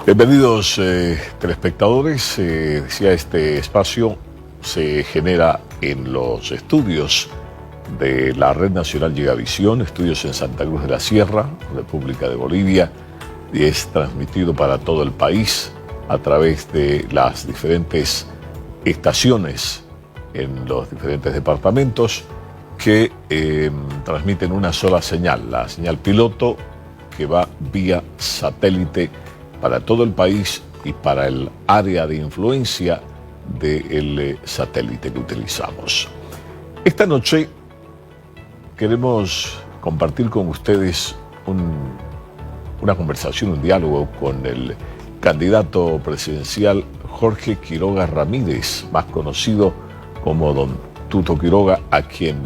Bienvenidos telespectadores. Decía, este espacio se genera en los estudios de la Red Nacional Llegavisión, estudios en Santa Cruz de la Sierra, República de Bolivia, y es transmitido para todo el país a través de las diferentes estaciones en los diferentes departamentos que transmiten una sola señal, la señal piloto, que va vía satélite para todo el país y para el área de influencia del satélite que utilizamos. Esta noche queremos compartir con ustedes una conversación, un diálogo con el candidato presidencial Jorge Quiroga Ramírez, más conocido como Don Tuto Quiroga, a quien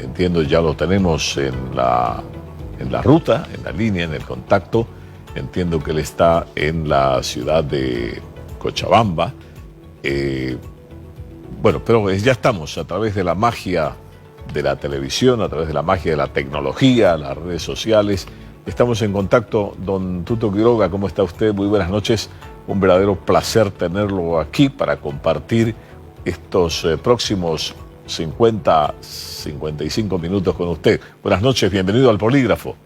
entiendo ya lo tenemos en la ruta, en la línea, en el contacto. Entiendo que él está en la ciudad de Cochabamba. Pero ya estamos a través de la magia de la televisión, a través de la magia de la tecnología, las redes sociales. Estamos en contacto. Don Tuto Quiroga, ¿cómo está usted? Muy buenas noches. Un verdadero placer tenerlo aquí para compartir estos próximos 55 minutos con usted. Buenas noches, bienvenido al Polígrafo.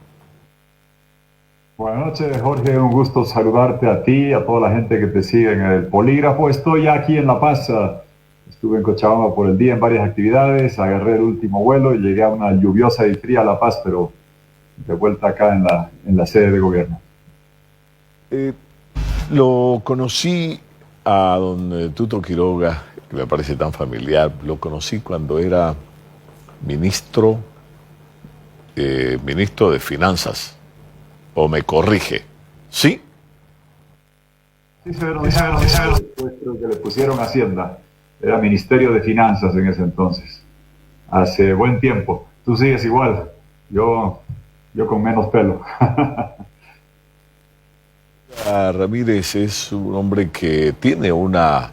Buenas noches, Jorge, un gusto saludarte a ti, a toda la gente que te sigue en el Polígrafo. Estoy aquí en La Paz, estuve en Cochabamba por el día en varias actividades, agarré el último vuelo y llegué a una lluviosa y fría La Paz, pero de vuelta acá en la sede de gobierno. Lo conocí a don Tuto Quiroga, que me parece tan familiar. Lo conocí cuando era ministro de Finanzas. ¿O me corrige? ¿Sí? Sí, el puesto que le pusieron Hacienda. Era Ministerio de Finanzas en ese entonces. Hace buen tiempo. Tú sigues igual. Yo con menos pelo. Ramírez es un hombre que tiene una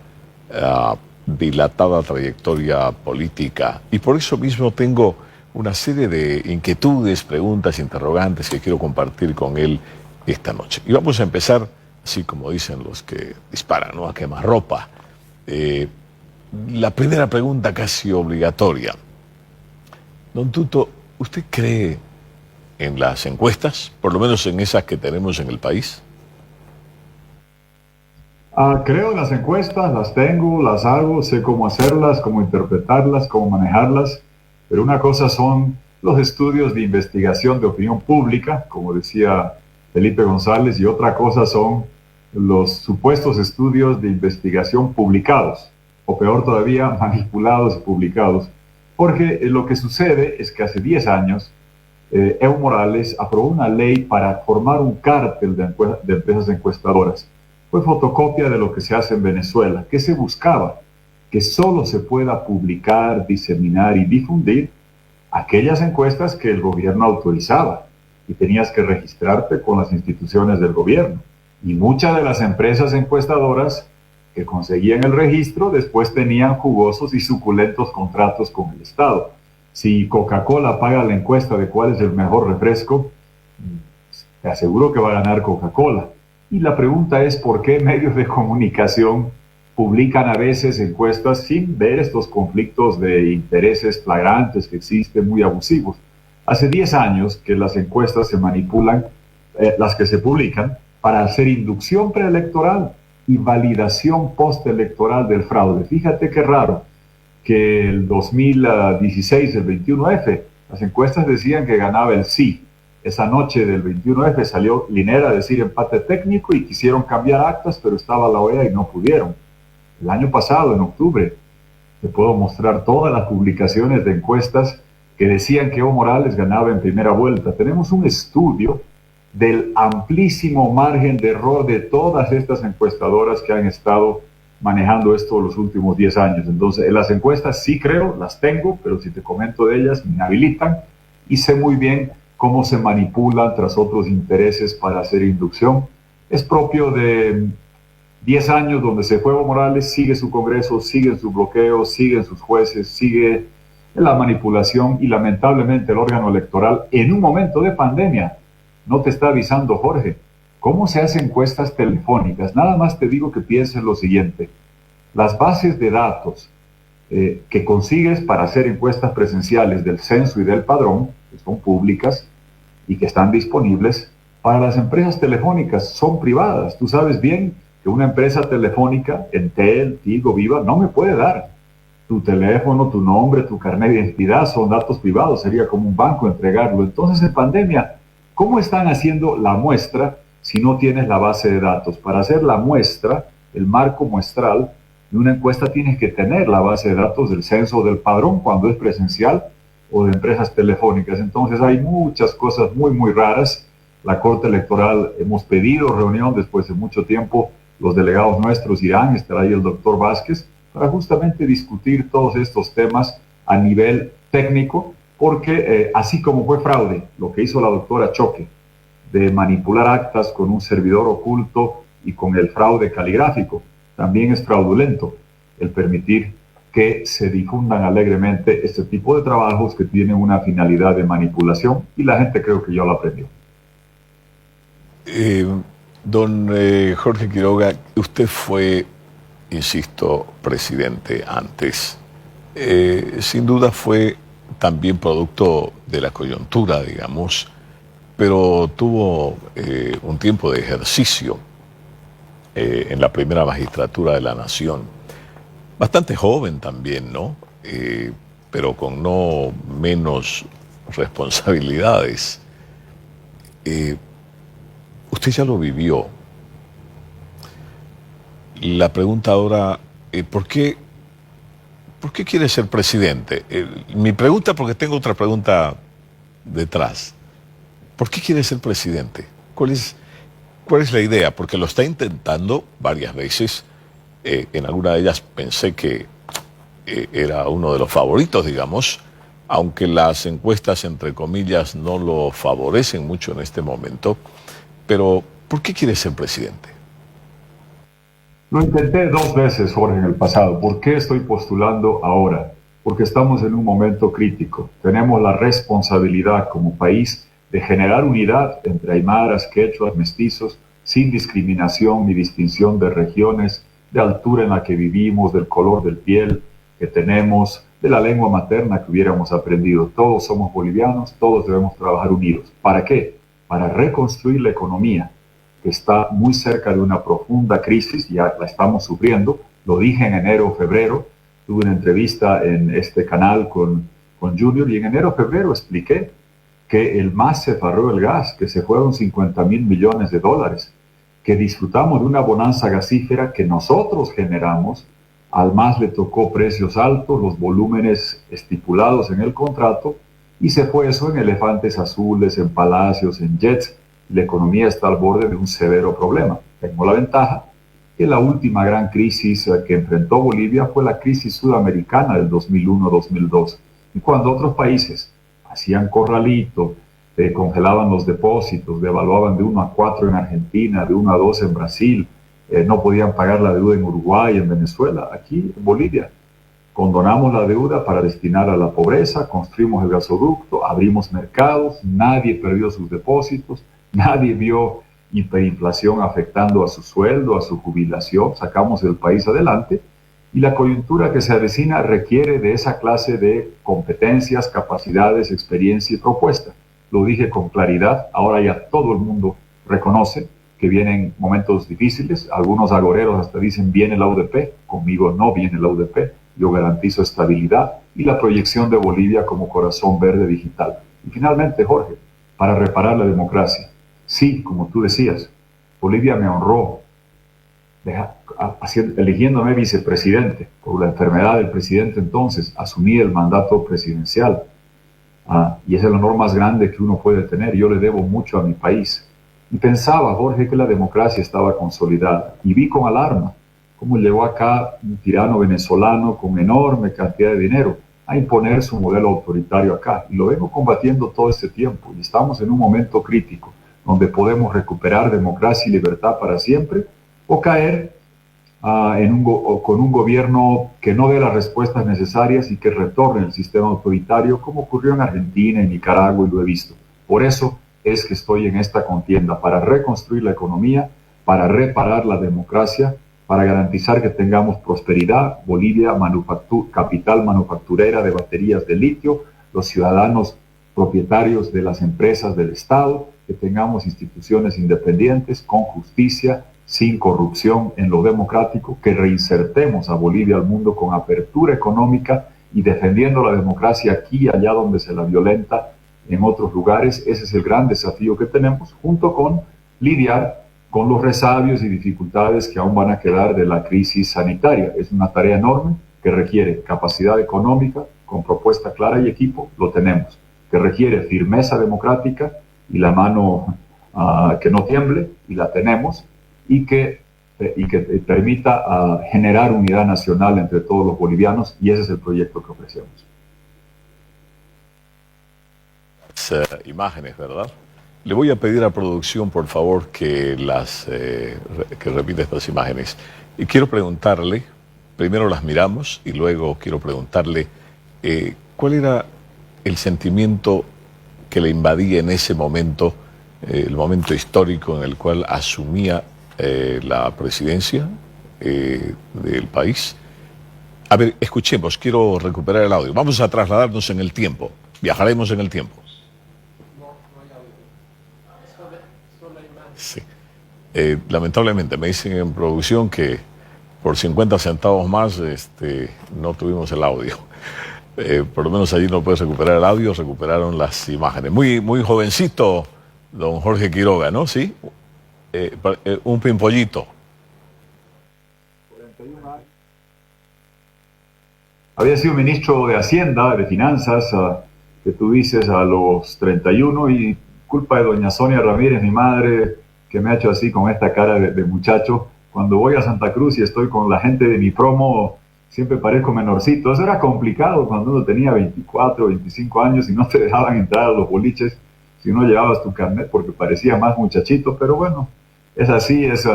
dilatada trayectoria política, y por eso mismo tengo una serie de inquietudes, preguntas, interrogantes que quiero compartir con él esta noche. Y vamos a empezar, así como dicen los que disparan, ¿no?, a quemarropa. La primera pregunta casi obligatoria. Don Tuto, ¿usted cree en las encuestas, por lo menos en esas que tenemos en el país? Creo en las encuestas, las tengo, las hago, sé cómo hacerlas, cómo interpretarlas, cómo manejarlas. Pero una cosa son los estudios de investigación de opinión pública, como decía Felipe González, y otra cosa son los supuestos estudios de investigación publicados, o peor todavía, manipulados y publicados. Porque lo que sucede es que hace 10 años Evo Morales aprobó una ley para formar un cártel de empresas encuestadoras. Fue fotocopia de lo que se hace en Venezuela. ¿Qué se buscaba? Que solo se pueda publicar, diseminar y difundir aquellas encuestas que el gobierno autorizaba, y tenías que registrarte con las instituciones del gobierno. Y muchas de las empresas encuestadoras que conseguían el registro después tenían jugosos y suculentos contratos con el Estado. Si Coca-Cola paga la encuesta de cuál es el mejor refresco, te aseguro que va a ganar Coca-Cola. Y la pregunta es, ¿por qué medios de comunicación publican a veces encuestas sin ver estos conflictos de intereses flagrantes que existen, muy abusivos? Hace 10 años que las encuestas se manipulan, las que se publican, para hacer inducción preelectoral y validación postelectoral del fraude. Fíjate qué raro que el 2016, el 21F, las encuestas decían que ganaba el sí. Esa noche del 21F salió Linera a decir empate técnico y quisieron cambiar actas, pero estaba la OEA y no pudieron. El año pasado, en octubre, te puedo mostrar todas las publicaciones de encuestas que decían que Evo Morales ganaba en primera vuelta. Tenemos un estudio del amplísimo margen de error de todas estas encuestadoras que han estado manejando esto los últimos 10 años. Entonces, en las encuestas sí creo, las tengo, pero si te comento de ellas, me inhabilitan, y sé muy bien cómo se manipulan tras otros intereses para hacer inducción. Es propio de 10 años donde se fue Evo Morales, sigue su Congreso, siguen sus bloqueos, siguen sus jueces, sigue la manipulación, y lamentablemente el órgano electoral en un momento de pandemia no te está avisando, Jorge, ¿Cómo se hacen encuestas telefónicas? Nada más te digo que pienses lo siguiente. Las bases de datos que consigues para hacer encuestas presenciales del censo y del padrón, que son públicas y que están disponibles, para las empresas telefónicas son privadas. Tú sabes bien que una empresa telefónica, Entel, Tigo, Viva, no me puede dar tu teléfono, tu nombre, tu carnet de identidad, son datos privados, sería como un banco entregarlo. Entonces, en pandemia, ¿cómo están haciendo la muestra si no tienes la base de datos? Para hacer la muestra, el marco muestral de una encuesta, tienes que tener la base de datos del censo o del padrón cuando es presencial o de empresas telefónicas. Entonces hay muchas cosas muy, muy raras. La Corte Electoral, hemos pedido reunión después de mucho tiempo, los delegados nuestros irán, estará ahí el doctor Vázquez, para justamente discutir todos estos temas a nivel técnico, porque así como fue fraude lo que hizo la doctora Choque, de manipular actas con un servidor oculto y con el fraude caligráfico, también es fraudulento el permitir que se difundan alegremente este tipo de trabajos que tienen una finalidad de manipulación, y la gente creo que ya lo aprendió. Don Jorge Quiroga, usted fue, insisto, presidente antes. Sin duda fue también producto de la coyuntura, digamos, pero tuvo un tiempo de ejercicio en la primera magistratura de la Nación. Bastante joven también, ¿no? Pero con no menos responsabilidades. Usted ya lo vivió. La pregunta ahora, ¿por qué quiere ser presidente? Mi pregunta, porque tengo otra pregunta detrás. ¿Por qué quiere ser presidente? ¿Cuál es la idea? Porque lo está intentando varias veces. En alguna de ellas pensé que era uno de los favoritos, digamos, aunque las encuestas, entre comillas, no lo favorecen mucho en este momento. Pero, ¿por qué quiere ser presidente? Lo intenté 2 veces, Jorge, en el pasado. ¿Por qué estoy postulando ahora? Porque estamos en un momento crítico. Tenemos la responsabilidad como país de generar unidad entre aymaras, quechuas, mestizos, sin discriminación ni distinción de regiones, de altura en la que vivimos, del color del piel que tenemos, de la lengua materna que hubiéramos aprendido. Todos somos bolivianos, todos debemos trabajar unidos. ¿Para qué? Para reconstruir la economía, que está muy cerca de una profunda crisis, ya la estamos sufriendo. Lo dije en enero o febrero, tuve una entrevista en este canal con Junior, y en enero o febrero expliqué que el MAS se farró el gas, que se fueron 50.000 millones de dólares, que disfrutamos de una bonanza gasífera que nosotros generamos. Al MAS le tocó precios altos, los volúmenes estipulados en el contrato, y se fue eso en elefantes azules, en palacios, en jets. La economía está al borde de un severo problema. Tengo la ventaja que la última gran crisis que enfrentó Bolivia fue la crisis sudamericana del 2001-2002. Y cuando otros países hacían corralito, congelaban los depósitos, devaluaban de 1 a 4 en Argentina, de 1 a 2 en Brasil, no podían pagar la deuda en Uruguay, en Venezuela, aquí en Bolivia condonamos la deuda para destinar a la pobreza, construimos el gasoducto, abrimos mercados, nadie perdió sus depósitos, nadie vio hiperinflación afectando a su sueldo, a su jubilación, sacamos el país adelante, y la coyuntura que se avecina requiere de esa clase de competencias, capacidades, experiencia y propuesta. Lo dije con claridad, ahora ya todo el mundo reconoce que vienen momentos difíciles, algunos agoreros hasta dicen viene la UDP, conmigo no viene la UDP. Yo garantizo estabilidad y la proyección de Bolivia como corazón verde digital. Y finalmente, Jorge, para reparar la democracia. Sí, como tú decías, Bolivia me honró eligiéndome vicepresidente. Por la enfermedad del presidente entonces, asumí el mandato presidencial. Y es el honor más grande que uno puede tener. Yo le debo mucho a mi país. Y pensaba, Jorge, que la democracia estaba consolidada. Y vi con alarma cómo llegó acá un tirano venezolano con enorme cantidad de dinero a imponer su modelo autoritario acá. Y lo vengo combatiendo todo este tiempo. Y estamos en un momento crítico donde podemos recuperar democracia y libertad para siempre, o caer con un gobierno que no dé las respuestas necesarias y que retorne el sistema autoritario, como ocurrió en Argentina, en Nicaragua, y lo he visto. Por eso es que estoy en esta contienda para reconstruir la economía, para reparar la democracia, para garantizar que tengamos prosperidad. Bolivia, capital manufacturera de baterías de litio, los ciudadanos propietarios de las empresas del Estado, que tengamos instituciones independientes, con justicia, sin corrupción en lo democrático, que reinsertemos a Bolivia al mundo con apertura económica y defendiendo la democracia aquí y allá donde se la violenta en otros lugares. Ese es el gran desafío que tenemos, junto con lidiar con los resabios y dificultades que aún van a quedar de la crisis sanitaria. Es una tarea enorme que requiere capacidad económica, con propuesta clara y equipo, lo tenemos. Que requiere firmeza democrática y la mano que no tiemble, y la tenemos, y que permita generar unidad nacional entre todos los bolivianos, y ese es el proyecto que ofrecemos. Imágenes, ¿verdad? Le voy a pedir a producción, por favor, que que repita estas imágenes. Y quiero preguntarle, primero las miramos y luego quiero preguntarle cuál era el sentimiento que le invadía en ese momento, el momento histórico en el cual asumía la presidencia del país. A ver, escuchemos, quiero recuperar el audio. Vamos a trasladarnos en el tiempo, viajaremos en el tiempo. Sí. Lamentablemente me dicen en producción que por 50 centavos más no tuvimos el audio. Por lo menos allí no puede recuperar el audio, recuperaron las imágenes. Muy, muy jovencito, don Jorge Quiroga, ¿no? Sí. Un pimpollito. 41 años. Había sido ministro de Hacienda, de Finanzas, que tú dices a los 31, y culpa de doña Sonia Ramírez, mi madre, que me ha hecho así con esta cara de muchacho. Cuando voy a Santa Cruz y estoy con la gente de mi promo, siempre parezco menorcito. Eso era complicado cuando uno tenía 24, 25 años y no te dejaban entrar a los boliches si no llevabas tu carnet, porque parecía más muchachito. Pero bueno, es así, es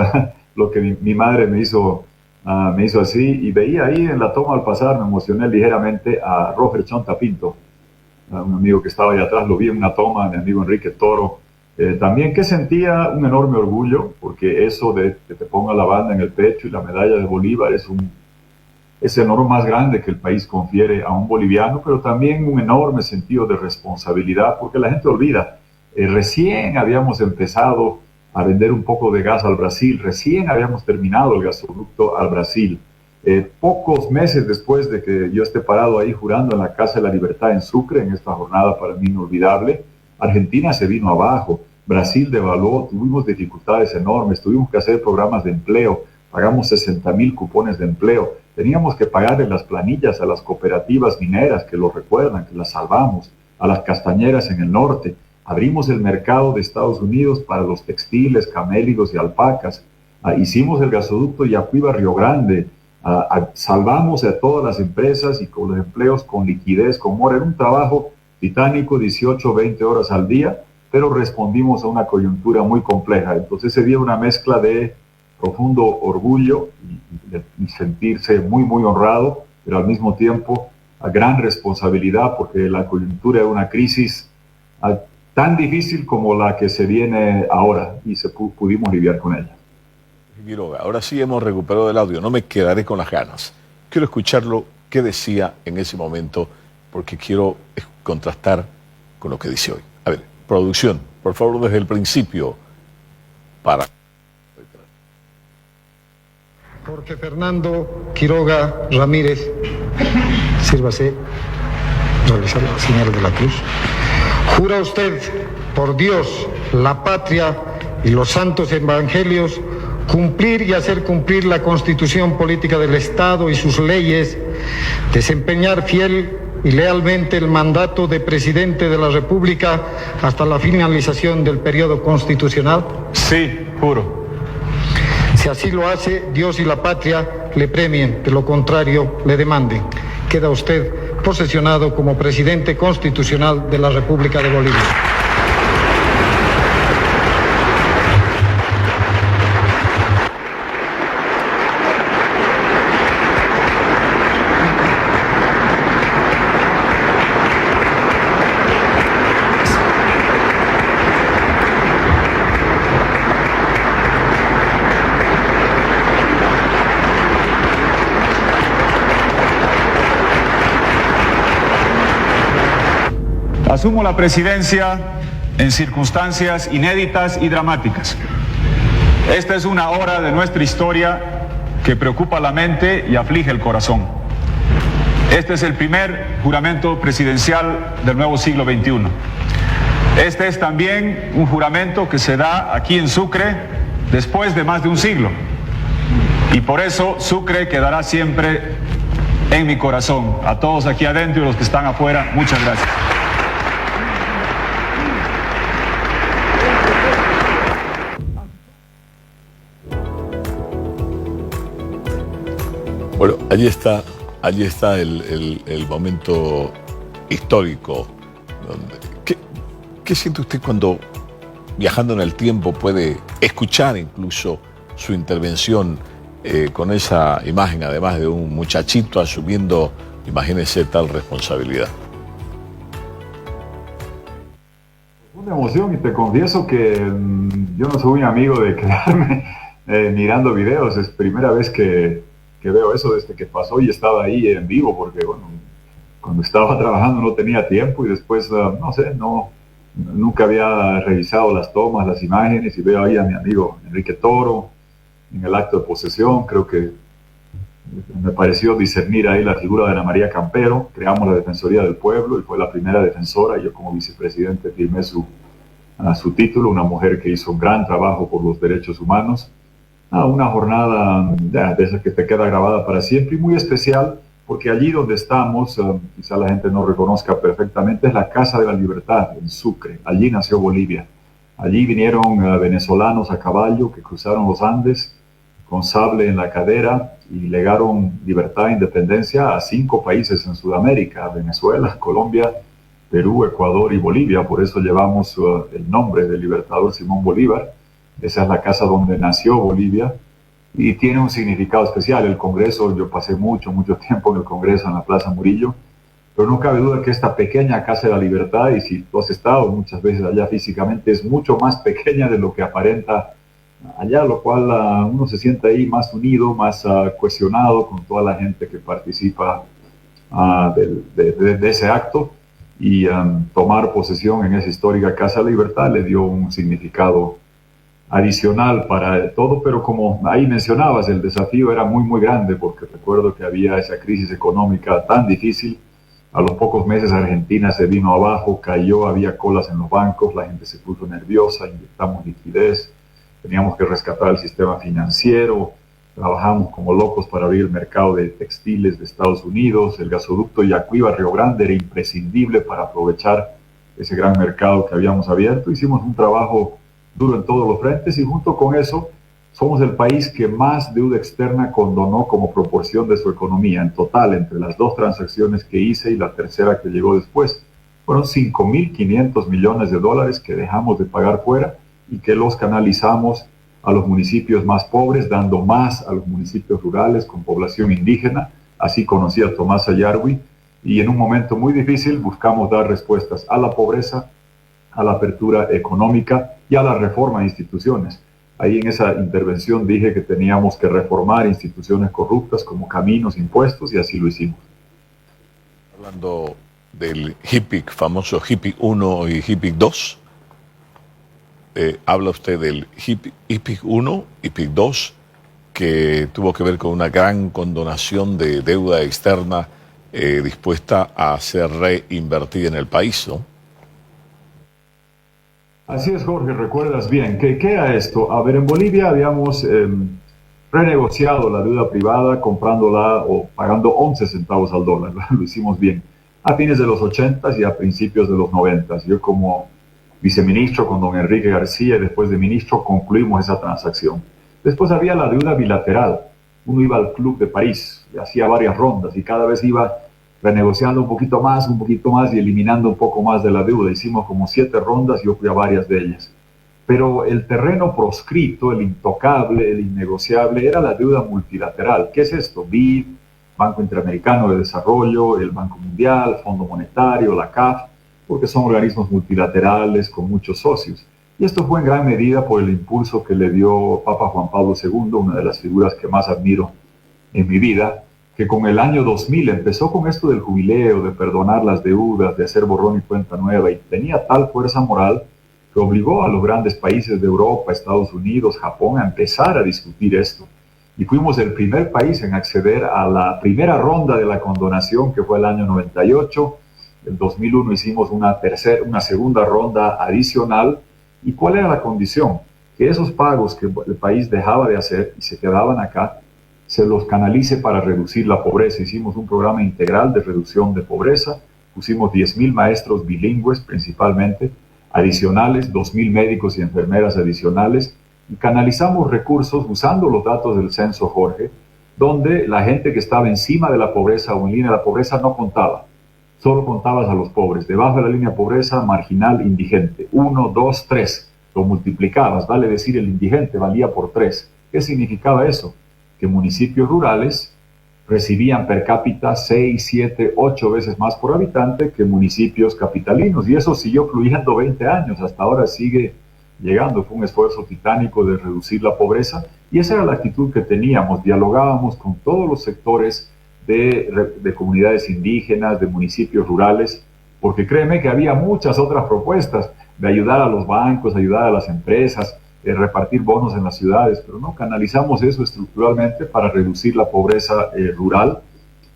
lo que mi madre me hizo así. Y veía ahí en la toma al pasar, me emocioné ligeramente, a Roger Chonta Pinto, un amigo que estaba ahí atrás, lo vi en una toma, mi amigo Enrique Toro. También que sentía un enorme orgullo, porque eso de que te ponga la banda en el pecho y la medalla de Bolívar es el honor más grande que el país confiere a un boliviano, pero también un enorme sentido de responsabilidad, porque la gente olvida. Recién habíamos empezado a vender un poco de gas al Brasil, recién habíamos terminado el gasoducto al Brasil. Pocos meses después de que yo esté parado ahí jurando en la Casa de la Libertad en Sucre, en esta jornada para mí inolvidable, Argentina se vino abajo, Brasil devaluó, tuvimos dificultades enormes, tuvimos que hacer programas de empleo, pagamos 60,000 cupones de empleo, teníamos que pagarle las planillas a las cooperativas mineras, que lo recuerdan, que las salvamos, a las castañeras en el norte, abrimos el mercado de Estados Unidos para los textiles, camélidos y alpacas, hicimos el gasoducto Yacuiba-Río Grande, salvamos a todas las empresas y con los empleos con liquidez, con mora. Era un trabajo titánico, 18, 20 horas al día, pero respondimos a una coyuntura muy compleja. Entonces se dio una mezcla de profundo orgullo y sentirse muy, muy honrado, pero al mismo tiempo a gran responsabilidad, porque la coyuntura es una crisis tan difícil como la que se viene ahora, y pudimos lidiar con ella. Quiroga, ahora sí hemos recuperado el audio, no me quedaré con las ganas. Quiero escucharlo, qué decía en ese momento, porque quiero contrastar con lo que dice hoy. A ver, producción, por favor, desde el principio, para... Jorge Fernando Quiroga Ramírez, sírvase, realizar la señal de la cruz. ¿Jura usted por Dios, la patria y los santos evangelios cumplir y hacer cumplir la Constitución Política del Estado y sus leyes, desempeñar fiel y lealmente el mandato de Presidente de la República hasta la finalización del periodo constitucional? Sí, juro. Si así lo hace, Dios y la patria le premien, de lo contrario le demanden. Queda usted posesionado como Presidente Constitucional de la República de Bolivia. Asumo la presidencia en circunstancias inéditas y dramáticas. Esta es una hora de nuestra historia que preocupa la mente y aflige el corazón. Este es el primer juramento presidencial del nuevo siglo XXI. Este es también un juramento que se da aquí en Sucre después de más de un siglo. Y por eso Sucre quedará siempre en mi corazón. A todos aquí adentro y los que están afuera, muchas gracias. Bueno, allí está el momento histórico. ¿Qué siente usted cuando, viajando en el tiempo, puede escuchar incluso su intervención con esa imagen, además de un muchachito asumiendo, imagínese, tal responsabilidad? Una emoción, y te confieso que yo no soy un amigo de quedarme mirando videos. Es primera vez que veo eso desde que pasó y estaba ahí en vivo, porque bueno, cuando estaba trabajando no tenía tiempo y después, no sé, nunca había revisado las tomas, las imágenes, y veo ahí a mi amigo Enrique Toro en el acto de posesión. Creo que me pareció discernir ahí la figura de Ana María Campero. Creamos la Defensoría del Pueblo y fue la primera defensora, y yo como vicepresidente firmé su título, una mujer que hizo un gran trabajo por los derechos humanos. Una jornada de esas que te queda grabada para siempre y muy especial, porque allí donde estamos, quizá la gente no reconozca perfectamente, es la Casa de la Libertad en Sucre. Allí nació Bolivia. Allí vinieron venezolanos a caballo que cruzaron los Andes con sable en la cadera y legaron libertad e independencia a 5 países en Sudamérica: Venezuela, Colombia, Perú, Ecuador y Bolivia. Por eso llevamos el nombre del libertador Simón Bolívar. Esa es la casa donde nació Bolivia y tiene un significado especial. El Congreso, yo pasé mucho tiempo en el Congreso, en la Plaza Murillo, pero no cabe duda que esta pequeña Casa de la Libertad, y si tú has estado muchas veces allá físicamente, es mucho más pequeña de lo que aparenta allá, lo cual uno se siente ahí más unido, más cohesionado con toda la gente que participa de ese acto, y tomar posesión en esa histórica Casa de la Libertad le dio un significado adicional para todo. Pero como ahí mencionabas, el desafío era muy grande, porque recuerdo que había esa crisis económica tan difícil. A los pocos meses Argentina se vino abajo, cayó, había colas en los bancos, la gente se puso nerviosa, inyectamos liquidez, teníamos que rescatar el sistema financiero, trabajamos como locos para abrir el mercado de textiles de Estados Unidos. El gasoducto Yacuiba-Río Grande era imprescindible para aprovechar ese gran mercado que habíamos abierto. Hicimos un trabajo duro en todos los frentes, y junto con eso somos el país que más deuda externa condonó como proporción de su economía. En total, entre las 2 transacciones que hice y la tercera que llegó después, fueron $5.500 millones que dejamos de pagar fuera y que los canalizamos a los municipios más pobres, dando más a los municipios rurales con población indígena. Así conocí a Tomás Ayarwi, y en un momento muy difícil buscamos dar respuestas a la pobreza, a la apertura económica y a la reforma de instituciones. Ahí en esa intervención dije que teníamos que reformar instituciones corruptas como caminos, impuestos, y así lo hicimos. Hablando del HIPIC, famoso HIPIC 1 y HIPIC 2, habla usted del HIPIC 1, HIPIC 2, que tuvo que ver con una gran condonación de deuda externa dispuesta a ser reinvertida en el país, ¿no? Así es, Jorge, recuerdas bien. ¿Qué era esto? A ver, en Bolivia habíamos renegociado la deuda privada comprándola o pagando 11 centavos al dólar. Lo hicimos bien. A fines de los 80s y a principios de los 90s. Yo como viceministro con don Enrique García y después de ministro concluimos esa transacción. Después había la deuda bilateral. Uno iba al Club de París y hacía varias rondas y cada vez iba renegociando un poquito más y eliminando un poco más de la deuda. Hicimos como 7 rondas y yo fui a varias de ellas. Pero el terreno proscrito, el intocable, el innegociable, era la deuda multilateral. ¿Qué es esto? BID, Banco Interamericano de Desarrollo, el Banco Mundial, Fondo Monetario, la CAF, porque son organismos multilaterales con muchos socios. Y esto fue en gran medida por el impulso que le dio Papa Juan Pablo II, una de las figuras que más admiro en mi vida, que con el año 2000 empezó con esto del jubileo, de perdonar las deudas, de hacer borrón y cuenta nueva, y tenía tal fuerza moral que obligó a los grandes países de Europa, Estados Unidos, Japón, a empezar a discutir esto. Y fuimos el primer país en acceder a la primera ronda de la condonación, que fue el año 98. En 2001 hicimos una segunda ronda adicional. ¿Y cuál era la condición? Que esos pagos que el país dejaba de hacer y se quedaban acá, se los canalice para reducir la pobreza. Hicimos un programa integral de reducción de pobreza, pusimos 10,000 maestros bilingües principalmente, adicionales, 2,000 médicos y enfermeras adicionales, y canalizamos recursos usando los datos del censo, Jorge, donde la gente que estaba encima de la pobreza o en línea de la pobreza no contaba, solo contabas a los pobres, debajo de la línea de pobreza, marginal, indigente, 1, 2, 3, lo multiplicabas, vale decir el indigente valía por 3. ¿Qué significaba eso? Que municipios rurales recibían per cápita 6, 7, 8 veces más por habitante que municipios capitalinos, y eso siguió fluyendo 20 años, hasta ahora sigue llegando. Fue un esfuerzo titánico de reducir la pobreza, y esa era la actitud que teníamos. Dialogábamos con todos los sectores de comunidades indígenas, de municipios rurales, porque créeme que había muchas otras propuestas de ayudar a los bancos, ayudar a las empresas, repartir bonos en las ciudades, pero no canalizamos eso estructuralmente para reducir la pobreza rural.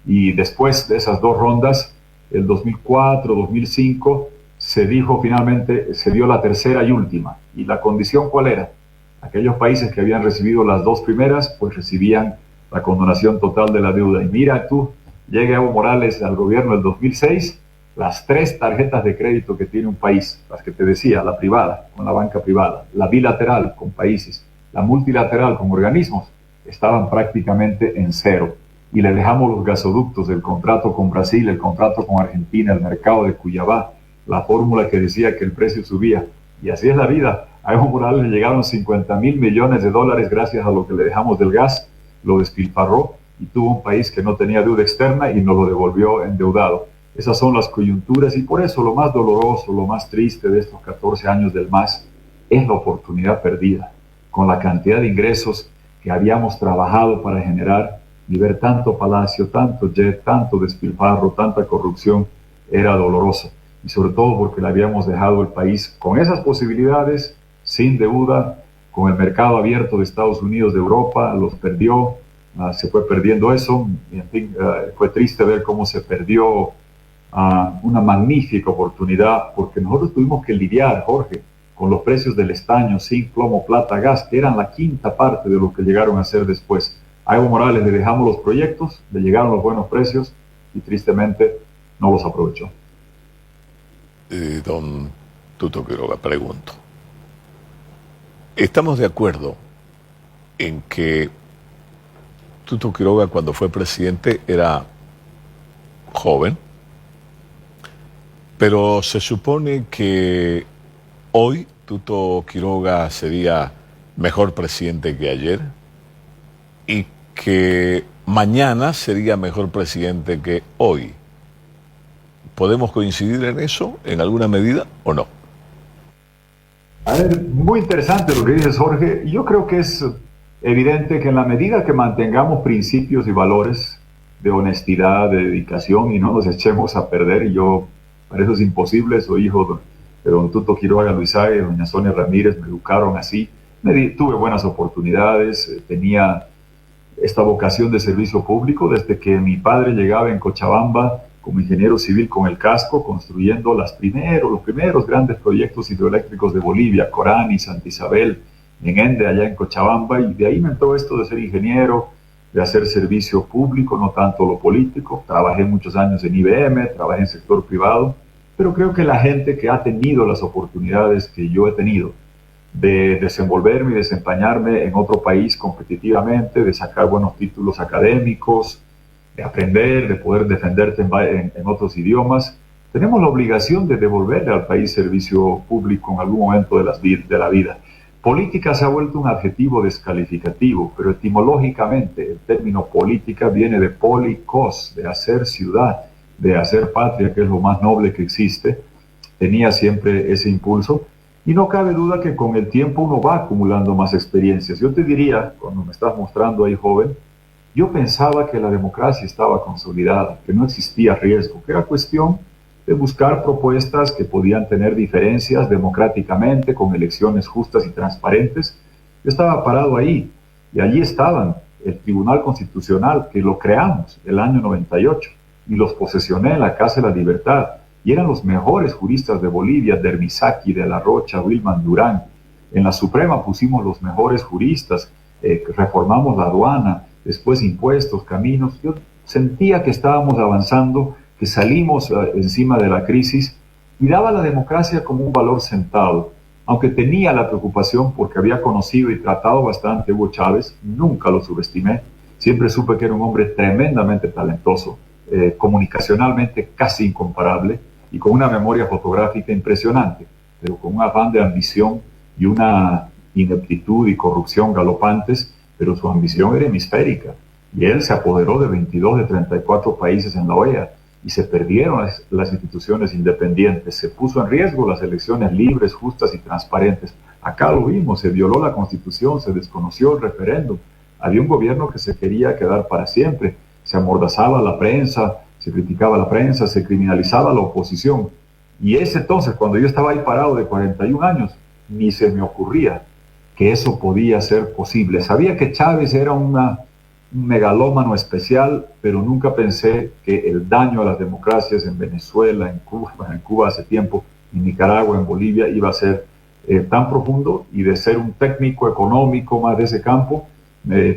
Y después de esas dos rondas, el 2004, 2005, se dijo finalmente, se dio la tercera y última. ¿Y la condición cuál era? Aquellos países que habían recibido las dos primeras, pues recibían la condonación total de la deuda. Y mira tú, llega Evo Morales al gobierno del 2006, las 3 tarjetas de crédito que tiene un país, las que te decía, la privada, con la banca privada, la bilateral con países, la multilateral con organismos, estaban prácticamente en cero. Y le dejamos los gasoductos, el contrato con Brasil, el contrato con Argentina, el mercado de Cuyabá, la fórmula que decía que el precio subía. Y así es la vida. A Evo Morales le llegaron 50,000 millones de dólares gracias a lo que le dejamos del gas, lo despilfarró y tuvo un país que no tenía deuda externa y nos lo devolvió endeudado. Esas son las coyunturas, y por eso lo más doloroso, lo más triste de estos 14 años del MAS es la oportunidad perdida. Con la cantidad de ingresos que habíamos trabajado para generar, y ver tanto palacio, tanto jet, tanto despilfarro, tanta corrupción, era doloroso. Y sobre todo porque le habíamos dejado el país con esas posibilidades, sin deuda, con el mercado abierto de Estados Unidos, de Europa, los perdió, se fue perdiendo eso. Y en fin, fue triste ver cómo se perdió una magnífica oportunidad, porque nosotros tuvimos que lidiar, Jorge, con los precios del estaño, zinc, plomo, plata, gas, que eran la quinta parte de lo que llegaron a ser después. A Evo Morales le dejamos los proyectos, le llegaron los buenos precios y tristemente no los aprovechó. Don Tuto Quiroga, pregunto. ¿Estamos de acuerdo en que Tuto Quiroga, cuando fue presidente, era joven? Pero se supone que hoy Tuto Quiroga sería mejor presidente que ayer y que mañana sería mejor presidente que hoy. ¿Podemos coincidir en eso, en alguna medida, o no? A ver, muy interesante lo que dices, Jorge. Yo creo que es evidente que en la medida que mantengamos principios y valores de honestidad, de dedicación, y no nos echemos a perder, y yo, para eso es imposible, soy hijo de don Tuto Quiroga Luisague, doña Sonia Ramírez, me educaron así, tuve buenas oportunidades, tenía esta vocación de servicio público desde que mi padre llegaba en Cochabamba como ingeniero civil con el casco, construyendo los primeros grandes proyectos hidroeléctricos de Bolivia, Corani, Santa Isabel, en Ende, allá en Cochabamba, y de ahí me entró esto de ser ingeniero, de hacer servicio público, no tanto lo político. Trabajé muchos años en IBM, trabajé en sector privado, pero creo que la gente que ha tenido las oportunidades que yo he tenido de desenvolverme y desempeñarme en otro país competitivamente, de sacar buenos títulos académicos, de aprender, de poder defenderte en otros idiomas, tenemos la obligación de devolverle al país servicio público en algún momento de la vida. Política se ha vuelto un adjetivo descalificativo, pero etimológicamente el término política viene de polikos, de hacer ciudad, de hacer patria, que es lo más noble que existe. Tenía siempre ese impulso, y no cabe duda que con el tiempo uno va acumulando más experiencias. Yo te diría, cuando me estás mostrando ahí joven, yo pensaba que la democracia estaba consolidada, que no existía riesgo, que era cuestión de buscar propuestas que podían tener diferencias democráticamente, con elecciones justas y transparentes. Yo estaba parado ahí, y allí estaban el Tribunal Constitucional, que lo creamos el año 98, y los posesioné en la Casa de la Libertad, y eran los mejores juristas de Bolivia, Dermisaki, de la Rocha, Wilman Durán. En la Suprema pusimos los mejores juristas, reformamos la aduana, después impuestos, caminos. Yo sentía que estábamos avanzando, que salimos encima de la crisis, y daba la democracia como un valor sentado. Aunque tenía la preocupación porque había conocido y tratado bastante a Hugo Chávez, nunca lo subestimé. Siempre supe que era un hombre tremendamente talentoso, comunicacionalmente casi incomparable y con una memoria fotográfica impresionante, pero con un afán de ambición y una ineptitud y corrupción galopantes, pero su ambición era hemisférica. Y él se apoderó de 22 de 34 países en la OEA, y se perdieron las instituciones independientes, se puso en riesgo las elecciones libres, justas y transparentes. Acá lo vimos, se violó la Constitución, se desconoció el referéndum, había un gobierno que se quería quedar para siempre, se amordazaba la prensa, se criticaba la prensa, se criminalizaba la oposición. Y ese entonces, cuando yo estaba ahí parado de 41 años, ni se me ocurría que eso podía ser posible. Sabía que Chávez era un megalómano especial, pero nunca pensé que el daño a las democracias en Venezuela, en Cuba hace tiempo, en Nicaragua, en Bolivia, iba a ser tan profundo, y de ser un técnico económico más de ese campo,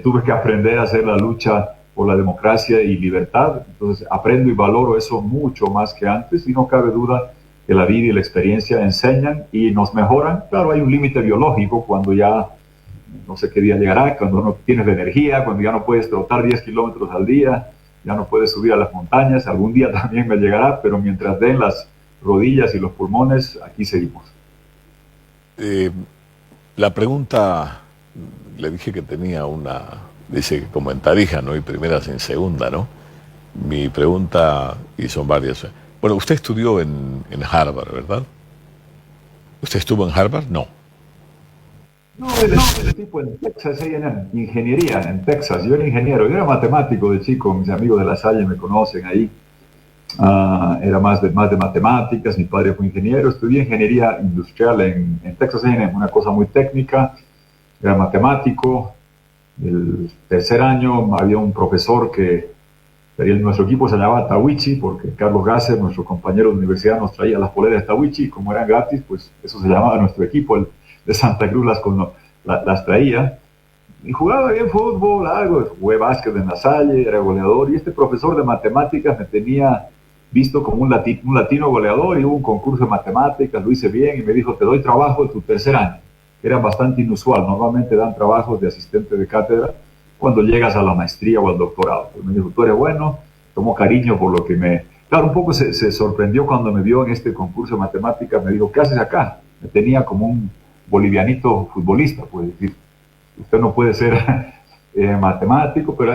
tuve que aprender a hacer la lucha por la democracia y libertad. Entonces aprendo y valoro eso mucho más que antes, y no cabe duda que la vida y la experiencia enseñan y nos mejoran. Claro, hay un límite biológico cuando ya no sé qué día llegará, cuando no tienes la energía, cuando ya no puedes trotar 10 kilómetros al día, ya no puedes subir a las montañas. Algún día también me llegará, pero mientras den las rodillas y los pulmones, aquí seguimos. La pregunta, le dije que tenía una, dice que como en Tarija, ¿no? Y primeras en segunda, ¿no? Mi pregunta, y son varias. Bueno, usted estudió en Harvard, ¿verdad? ¿Usted estuvo en Harvard? No. No, el tipo en Texas, en ingeniería, en Texas. Yo era ingeniero, yo era matemático de chico, mis amigos de La Salle me conocen ahí. Era más de matemáticas, mi padre fue ingeniero, estudié ingeniería industrial en Texas A&M, una cosa muy técnica, era matemático. El tercer año había un profesor que nuestro equipo se llamaba Tawichi, porque Carlos Gasser, nuestro compañero de universidad, nos traía las poleras de Tawichi, y como eran gratis, pues eso se llamaba nuestro equipo, el de Santa Cruz las traía, y jugaba bien fútbol, algo, jugué básquet en La Salle, era goleador, y este profesor de matemáticas me tenía visto como un latino goleador, y hubo un concurso de matemáticas, lo hice bien, y me dijo, te doy trabajo en tu tercer año. Era bastante inusual, normalmente dan trabajos de asistente de cátedra cuando llegas a la maestría o al doctorado. Pues me dijo, tú eres bueno, tomó cariño por lo que me... Claro, un poco se sorprendió cuando me vio en este concurso de matemáticas, me dijo, ¿qué haces acá? Me tenía como un bolivianito futbolista, puede decir. Usted no puede ser matemático, pero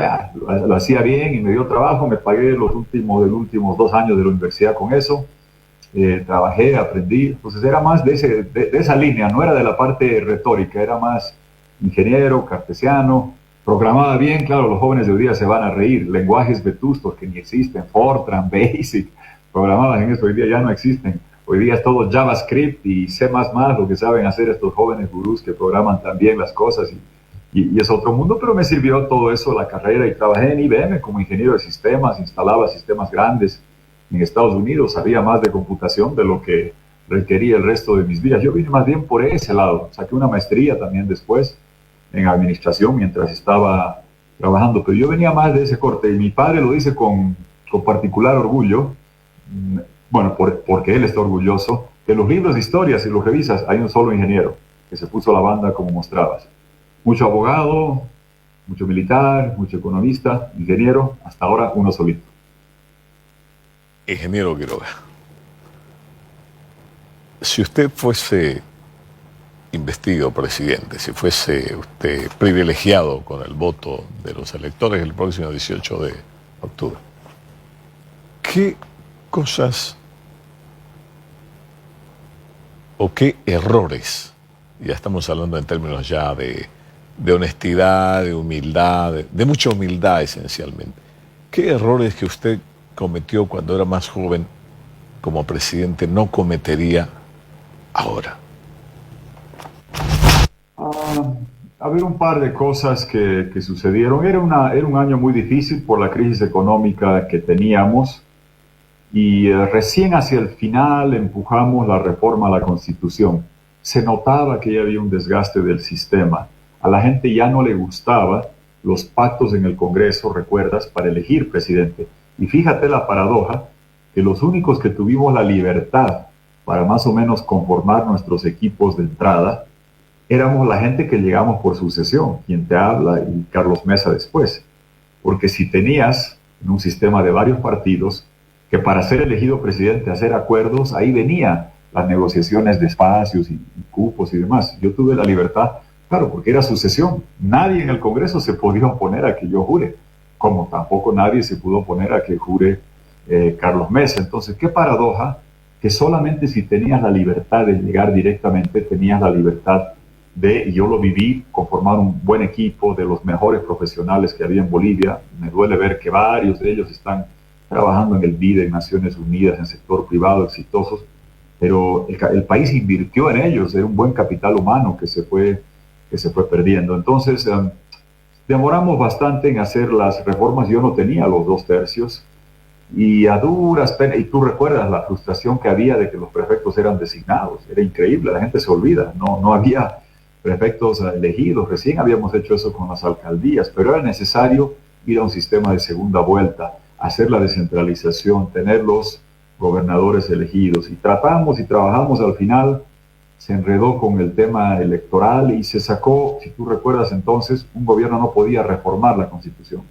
lo hacía bien y me dio trabajo, me pagué los últimos 2 años de la universidad con eso, trabajé, aprendí, entonces era más de esa línea, no era de la parte retórica, era más ingeniero, cartesiano, programaba bien. Claro, los jóvenes de hoy día se van a reír, lenguajes vetustos que ni existen, Fortran, Basic, programaban en eso, hoy día ya no existen. Hoy día es todo JavaScript y C++, lo que saben hacer estos jóvenes gurús que programan también las cosas, y es otro mundo, pero me sirvió todo eso la carrera, y trabajé en IBM como ingeniero de sistemas, instalaba sistemas grandes en Estados Unidos, sabía más de computación de lo que requería el resto de mis días. Yo vine más bien por ese lado, saqué una maestría también después en administración mientras estaba trabajando, pero yo venía más de ese corte, y mi padre lo dice con particular orgullo. Bueno, porque él está orgulloso, que los libros de historia, si los revisas, hay un solo ingeniero que se puso la banda como mostrabas. Mucho abogado, mucho militar, mucho economista, ingeniero, hasta ahora uno solito. Ingeniero Quiroga, si usted fuese investido presidente, si fuese usted privilegiado con el voto de los electores el próximo 18 de octubre, ¿qué cosas o qué errores, ya estamos hablando en términos ya de de honestidad, de humildad, de mucha humildad esencialmente. ¿Qué errores que usted cometió cuando era más joven como presidente no cometería ahora? A ver, un par de cosas que sucedieron. Era un año muy difícil por la crisis económica que teníamos y recién hacia el final empujamos la reforma a la Constitución. Se notaba que ya había un desgaste del sistema. A la gente ya no le gustaba los pactos en el Congreso, recuerdas, para elegir presidente. Y fíjate la paradoja, que los únicos que tuvimos la libertad para más o menos conformar nuestros equipos de entrada, éramos la gente que llegamos por sucesión, quien te habla y Carlos Mesa después. Porque si tenías en un sistema de varios partidos, que para ser elegido presidente, hacer acuerdos, ahí venía las negociaciones de espacios y cupos y demás. Yo tuve la libertad, claro, porque era sucesión. Nadie en el Congreso se podía oponer a que yo jure, como tampoco nadie se pudo oponer a que jure Carlos Mesa. Entonces, qué paradoja que solamente si tenías la libertad de llegar directamente, tenías la libertad de, y yo lo viví, conformar un buen equipo de los mejores profesionales que había en Bolivia. Me duele ver que varios de ellos están trabajando en el BID, en Naciones Unidas, en sector privado, exitosos, pero el país invirtió en ellos, era un buen capital humano que se fue perdiendo. Entonces, demoramos bastante en hacer las reformas. Yo no tenía los 2/3 y a duras penas, y tú recuerdas la frustración que había de que los prefectos eran designados, era increíble, la gente se olvida, no había prefectos elegidos, recién habíamos hecho eso con las alcaldías, pero era necesario ir a un sistema de segunda vuelta, hacer la descentralización, tener los gobernadores elegidos, y tratamos y trabajamos. Al final se enredó con el tema electoral y se sacó, si tú recuerdas entonces, un gobierno no podía reformar la Constitución.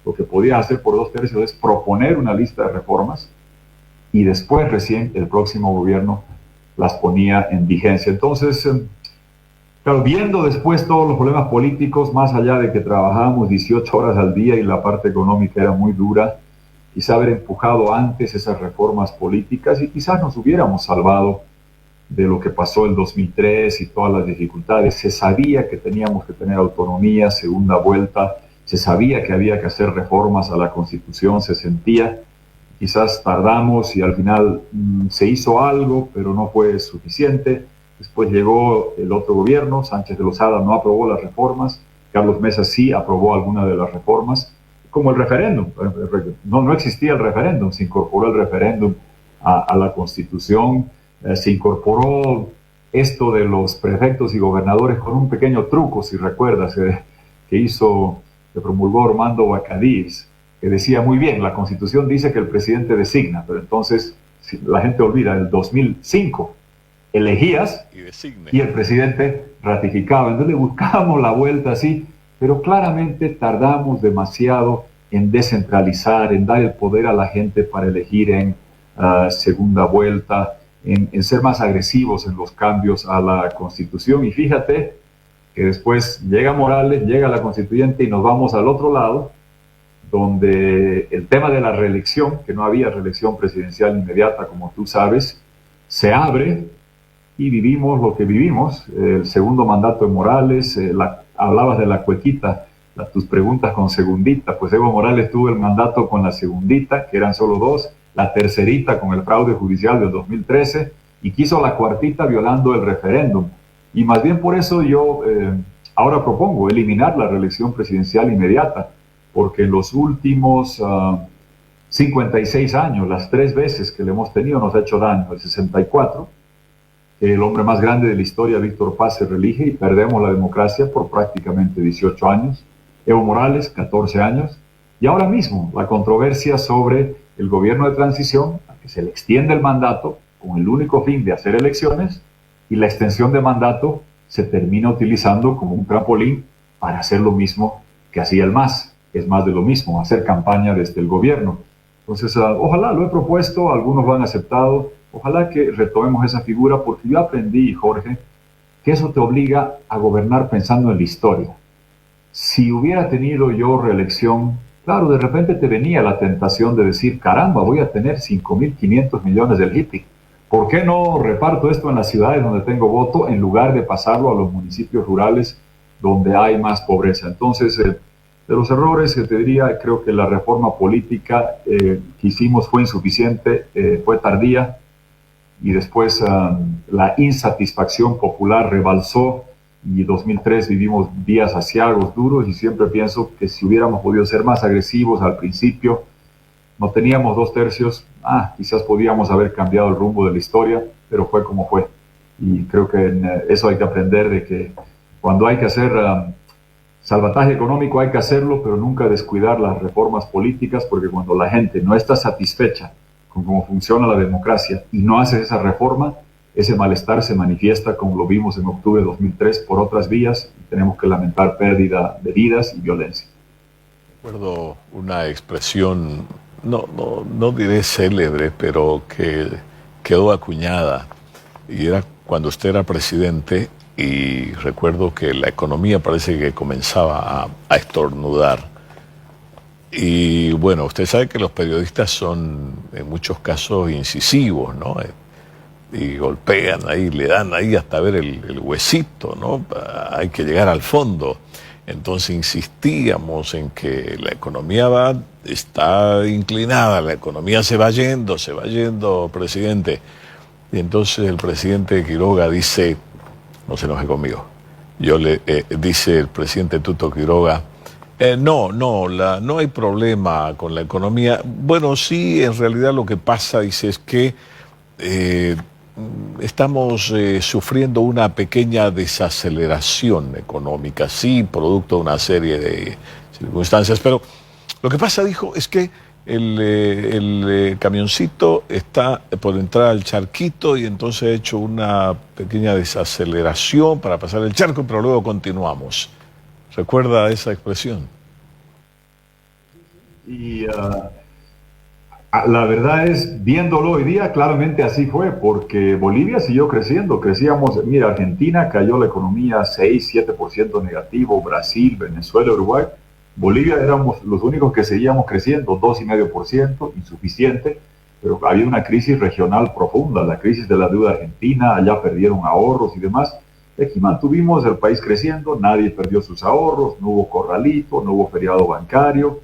Lo que podía hacer por 2/3 es proponer una lista de reformas y después recién el próximo gobierno las ponía en vigencia. Entonces, claro, viendo después todos los problemas políticos, más allá de que trabajábamos 18 horas al día y la parte económica era muy dura, quizá haber empujado antes esas reformas políticas y quizás nos hubiéramos salvado de lo que pasó en 2003 y todas las dificultades. Se sabía que teníamos que tener autonomía, segunda vuelta, se sabía que había que hacer reformas a la Constitución, se sentía. Quizás tardamos y al final se hizo algo, pero no fue suficiente. Después llegó el otro gobierno, Sánchez de Lozada no aprobó las reformas, Carlos Mesa sí aprobó algunas de las reformas, como el referéndum. No existía el referéndum, se incorporó el referéndum a la Constitución, se incorporó esto de los prefectos y gobernadores con un pequeño truco, si recuerdas, que promulgó Armando Bacadís, que decía muy bien, la Constitución dice que el presidente designa, pero entonces si la gente olvida, el 2005 elegías y el presidente ratificaba. Entonces le buscábamos la vuelta así, pero claramente tardamos demasiado en descentralizar, en dar el poder a la gente para elegir en segunda vuelta, en ser más agresivos en los cambios a la Constitución. Y fíjate que después llega Morales, llega la Constituyente y nos vamos al otro lado, donde el tema de la reelección, que no había reelección presidencial inmediata, como tú sabes, se abre y vivimos lo que vivimos. El segundo mandato de Morales, hablabas de la cuequita, tus preguntas con segundita, pues Evo Morales tuvo el mandato con la segundita, que eran solo 2, la tercerita con el fraude judicial del 2013, y quiso la cuartita violando el referéndum. Y más bien por eso yo ahora propongo eliminar la reelección presidencial inmediata, porque en los últimos 56 años, las 3 veces que le hemos tenido nos ha hecho daño. El 64, el hombre más grande de la historia, Víctor Paz, se reelige y perdemos la democracia por prácticamente 18 años. Evo Morales, 14 años. Y ahora mismo, la controversia sobre el gobierno de transición, a que se le extiende el mandato con el único fin de hacer elecciones, y la extensión de mandato se termina utilizando como un trampolín para hacer lo mismo que hacía el MAS, que es más de lo mismo, hacer campaña desde el gobierno. Entonces, ojalá, lo he propuesto, algunos lo han aceptado, ojalá que retomemos esa figura, porque yo aprendí, Jorge, que eso te obliga a gobernar pensando en la historia. Si hubiera tenido yo reelección, claro, de repente te venía la tentación de decir, caramba, voy a tener 5.500 millones del hippie. ¿Por qué no reparto esto en las ciudades donde tengo voto en lugar de pasarlo a los municipios rurales donde hay más pobreza. Entonces, de los errores que te diría, creo que la reforma política que hicimos fue insuficiente, fue tardía, y después la insatisfacción popular rebalsó, y en 2003 vivimos días aciagos, duros, y siempre pienso que si hubiéramos podido ser más agresivos al principio, no teníamos 2/3, quizás podíamos haber cambiado el rumbo de la historia, pero fue como fue. Y creo que en eso hay que aprender, de que cuando hay que hacer salvataje económico hay que hacerlo, pero nunca descuidar las reformas políticas, porque cuando la gente no está satisfecha con cómo funciona la democracia y no hace esa reforma, ese malestar se manifiesta, como lo vimos en octubre de 2003, por otras vías, y tenemos que lamentar pérdida de vidas y violencia. Recuerdo una expresión, no diré célebre, pero que quedó acuñada, y era cuando usted era presidente, y recuerdo que la economía parece que comenzaba a estornudar. Y bueno, usted sabe que los periodistas son en muchos casos incisivos, ¿no? Y golpean ahí, le dan ahí hasta ver el huesito, ¿no? Hay que llegar al fondo. Entonces insistíamos en que la economía está inclinada, la economía se va yendo, presidente. Y entonces el presidente Quiroga dice, no se enoje conmigo, dice el presidente Tuto Quiroga, no hay problema con la economía. Bueno, sí, en realidad lo que pasa, dice, es que estamos sufriendo una pequeña desaceleración económica, sí, producto de una serie de circunstancias, pero lo que pasa, dijo, es que el camioncito está por entrar al charquito y entonces ha hecho una pequeña desaceleración para pasar el charco, pero luego continuamos. ¿Recuerda esa expresión? Y la verdad es, viéndolo hoy día, claramente así fue, porque Bolivia siguió creciendo. Crecíamos, mira, Argentina cayó la economía 6-7% negativo, Brasil, Venezuela, Uruguay. Bolivia éramos los únicos que seguíamos creciendo, 2,5%, insuficiente, pero había una crisis regional profunda, la crisis de la deuda argentina, allá perdieron ahorros y demás. Aquí mantuvimos el país creciendo, nadie perdió sus ahorros, no hubo corralito, no hubo feriado bancario,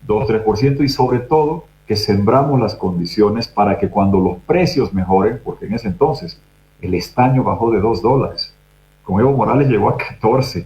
2-3%, y sobre todo que sembramos las condiciones para que cuando los precios mejoren, porque en ese entonces el estaño bajó de $2, con Evo Morales llegó a 14,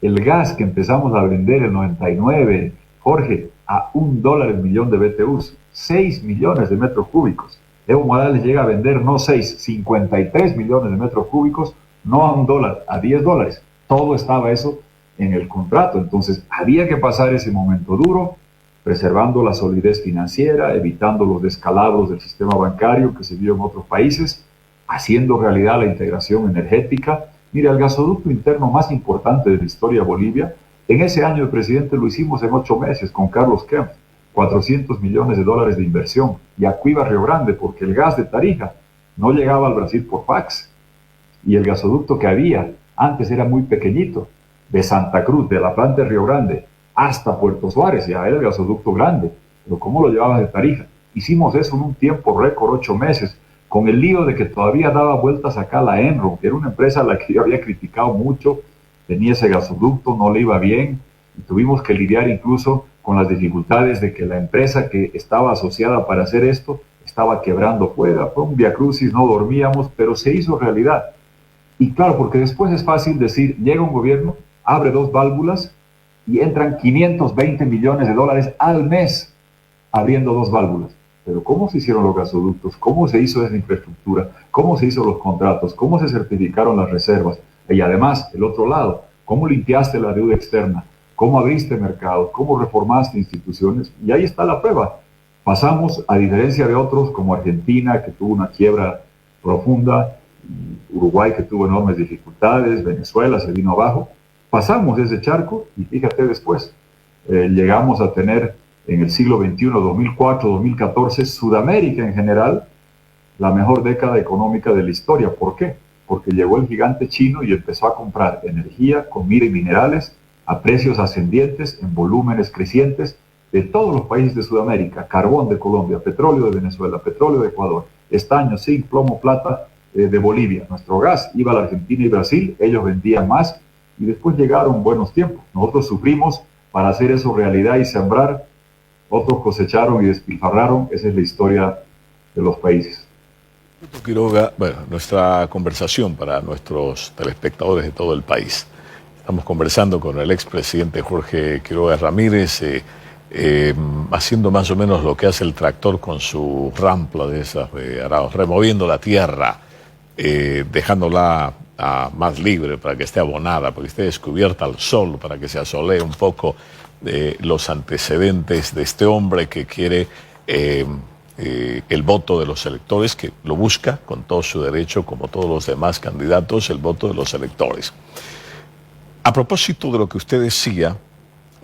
el gas que empezamos a vender en 99, Jorge, a $1 el millón de BTUs, 6 millones de metros cúbicos. Evo Morales llega a vender no 6, 53 millones de metros cúbicos, no a $1, a $10. Todo estaba eso en el contrato. Entonces había que pasar ese momento duro, preservando la solidez financiera, evitando los descalabros del sistema bancario que se vio en otros países, haciendo realidad la integración energética. Mira, el gasoducto interno más importante de la historia de Bolivia, en ese año el presidente lo hicimos en 8 meses con Carlos Kempf, $400 millones de inversión, y Acuíba Río Grande, porque el gas de Tarija no llegaba al Brasil por fax, y el gasoducto que había antes era muy pequeñito, de Santa Cruz, de la planta de Río Grande, hasta Puerto Suárez, ya era el gasoducto grande, pero ¿cómo lo llevabas de Tarija? Hicimos eso en un tiempo récord, 8 meses, con el lío de que todavía daba vueltas acá la Enron, que era una empresa a la que yo había criticado mucho, tenía ese gasoducto, no le iba bien, y tuvimos que lidiar incluso con las dificultades de que la empresa que estaba asociada para hacer esto estaba quebrando fuera. Fue un viacrucis, no dormíamos, pero se hizo realidad. Y claro, porque después es fácil decir, llega un gobierno, abre 2 válvulas y entran $520 millones al mes abriendo 2 válvulas. Pero ¿cómo se hicieron los gasoductos? ¿Cómo se hizo esa infraestructura? ¿Cómo se hizo los contratos? ¿Cómo se certificaron las reservas? Y además, el otro lado, ¿cómo limpiaste la deuda externa? ¿Cómo abriste mercados? ¿Cómo reformaste instituciones? Y ahí está la prueba. Pasamos, a diferencia de otros como Argentina, que tuvo una quiebra profunda, Uruguay, que tuvo enormes dificultades, Venezuela se vino abajo, pasamos ese charco y fíjate después, llegamos a tener en el siglo XXI, 2004, 2014, Sudamérica en general, la mejor década económica de la historia. ¿Por qué? Porque llegó el gigante chino y empezó a comprar energía, comida y minerales a precios ascendientes, en volúmenes crecientes, de todos los países de Sudamérica, carbón de Colombia, petróleo de Venezuela, petróleo de Ecuador, estaño, zinc, plomo, plata de Bolivia. Nuestro gas iba a la Argentina y Brasil, ellos vendían más y después llegaron buenos tiempos. Nosotros sufrimos para hacer eso realidad y sembrar, otros cosecharon y despilfarraron. Esa es la historia de los países. Quiroga, bueno, nuestra conversación para nuestros telespectadores de todo el país. Estamos conversando con el expresidente Jorge Quiroga Ramírez, haciendo más o menos lo que hace el tractor con su rampla de esas de arados, removiendo la tierra, dejándola más libre para que esté abonada, para que esté descubierta al sol, para que se asolee un poco los antecedentes de este hombre que quiere el voto de los electores, que lo busca con todo su derecho, como todos los demás candidatos, el voto de los electores. A propósito de lo que usted decía,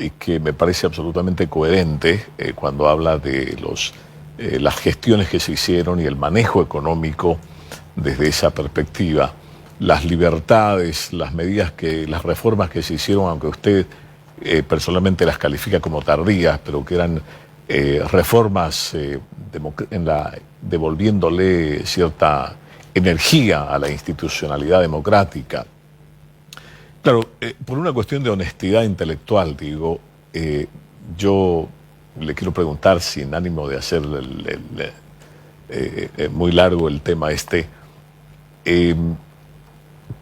y que me parece absolutamente coherente cuando habla de las gestiones que se hicieron y el manejo económico desde esa perspectiva, las libertades, las medidas las reformas que se hicieron, aunque usted personalmente las califica como tardías, pero que eran reformas devolviéndole cierta energía a la institucionalidad democrática. Claro, por una cuestión de honestidad intelectual, digo, yo le quiero preguntar, sin ánimo de hacer muy largo el tema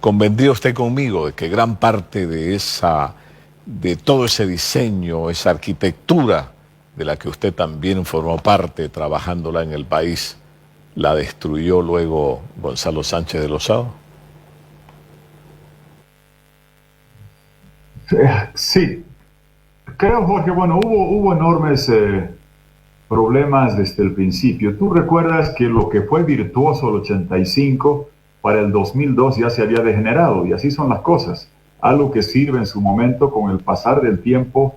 ¿convendría usted conmigo de que gran parte de todo ese diseño, esa arquitectura de la que usted también formó parte trabajándola en el país, la destruyó luego Gonzalo Sánchez de Lozada? Sí, creo, Jorge, bueno, hubo enormes problemas desde el principio. Tú recuerdas que lo que fue virtuoso el 85, para el 2002 ya se había degenerado, y así son las cosas. Algo que sirve en su momento, con el pasar del tiempo,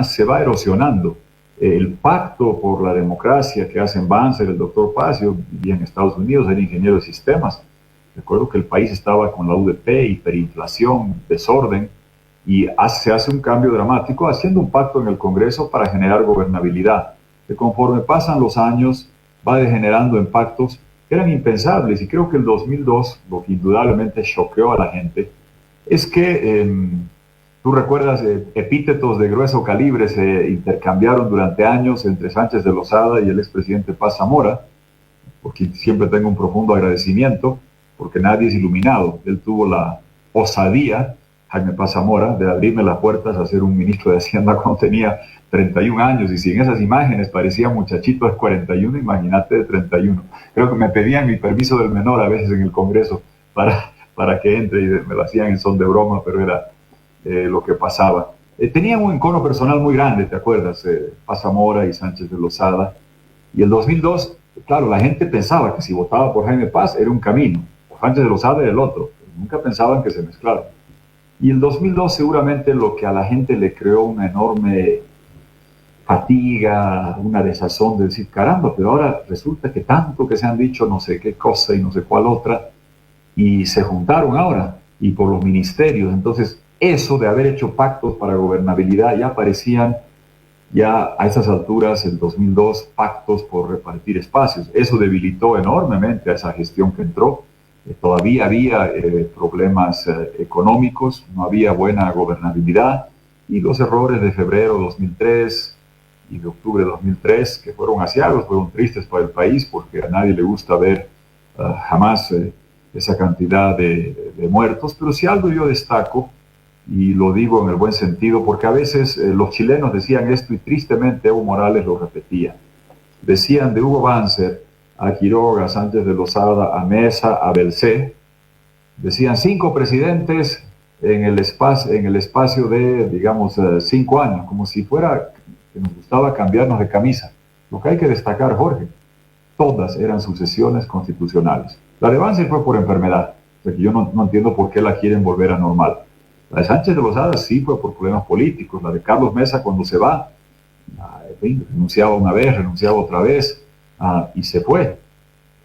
se va erosionando. El pacto por la democracia que hacen Banzer, el doctor Paz, yo vivía en Estados Unidos, era ingeniero de sistemas. Recuerdo que el país estaba con la UDP, hiperinflación, desorden, y se hace un cambio dramático haciendo un pacto en el Congreso para generar gobernabilidad, que conforme pasan los años va degenerando en pactos que eran impensables. Y creo que el 2002, lo que indudablemente choqueó a la gente, es que, tú recuerdas, epítetos de grueso calibre se intercambiaron durante años entre Sánchez de Lozada y el expresidente Paz Zamora, porque siempre tengo un profundo agradecimiento, porque nadie es iluminado. Él tuvo la osadía, Jaime Paz Zamora, de abrirme las puertas a ser un ministro de Hacienda cuando tenía 31 años, y si en esas imágenes parecía muchachito de 41, imagínate de 31. Creo que me pedían mi permiso del menor a veces en el Congreso para que entre, y me lo hacían en son de broma, pero era lo que pasaba. Tenían un encono personal muy grande, ¿te acuerdas? Paz Zamora y Sánchez de Lozada. Y el 2002, claro, la gente pensaba que si votaba por Jaime Paz era un camino, por Sánchez de Lozada era el otro. Nunca pensaban que se mezclaran. Y el 2002 seguramente lo que a la gente le creó una enorme fatiga, una desazón de decir, caramba, pero ahora resulta que tanto que se han dicho no sé qué cosa y no sé cuál otra, y se juntaron ahora, y por los ministerios. Entonces, eso de haber hecho pactos para gobernabilidad, ya parecían, ya a esas alturas, en 2002, pactos por repartir espacios. Eso debilitó enormemente a esa gestión que entró. Todavía había problemas económicos, no había buena gobernabilidad, y los errores de febrero 2003 y de octubre de 2003, que fueron aciagos, fueron tristes para el país, porque a nadie le gusta ver jamás esa cantidad de muertos. Pero si algo yo destaco, y lo digo en el buen sentido, porque a veces los chilenos decían esto y tristemente Evo Morales lo repetía. Decían de Hugo Banzer a Quiroga, a Sánchez de Lozada, a Mesa, a Belcé, decían 5 presidentes en el espacio de, digamos, 5 años, como si fuera que nos gustaba cambiarnos de camisa. Lo que hay que destacar, Jorge, todas eran sucesiones constitucionales. La de Banzer fue por enfermedad, o sea que yo no entiendo por qué la quieren volver a normal. La de Sánchez de Lozada sí fue por problemas políticos. La de Carlos Mesa, cuando se va, renunciaba una vez, renunciaba otra vez, y se fue.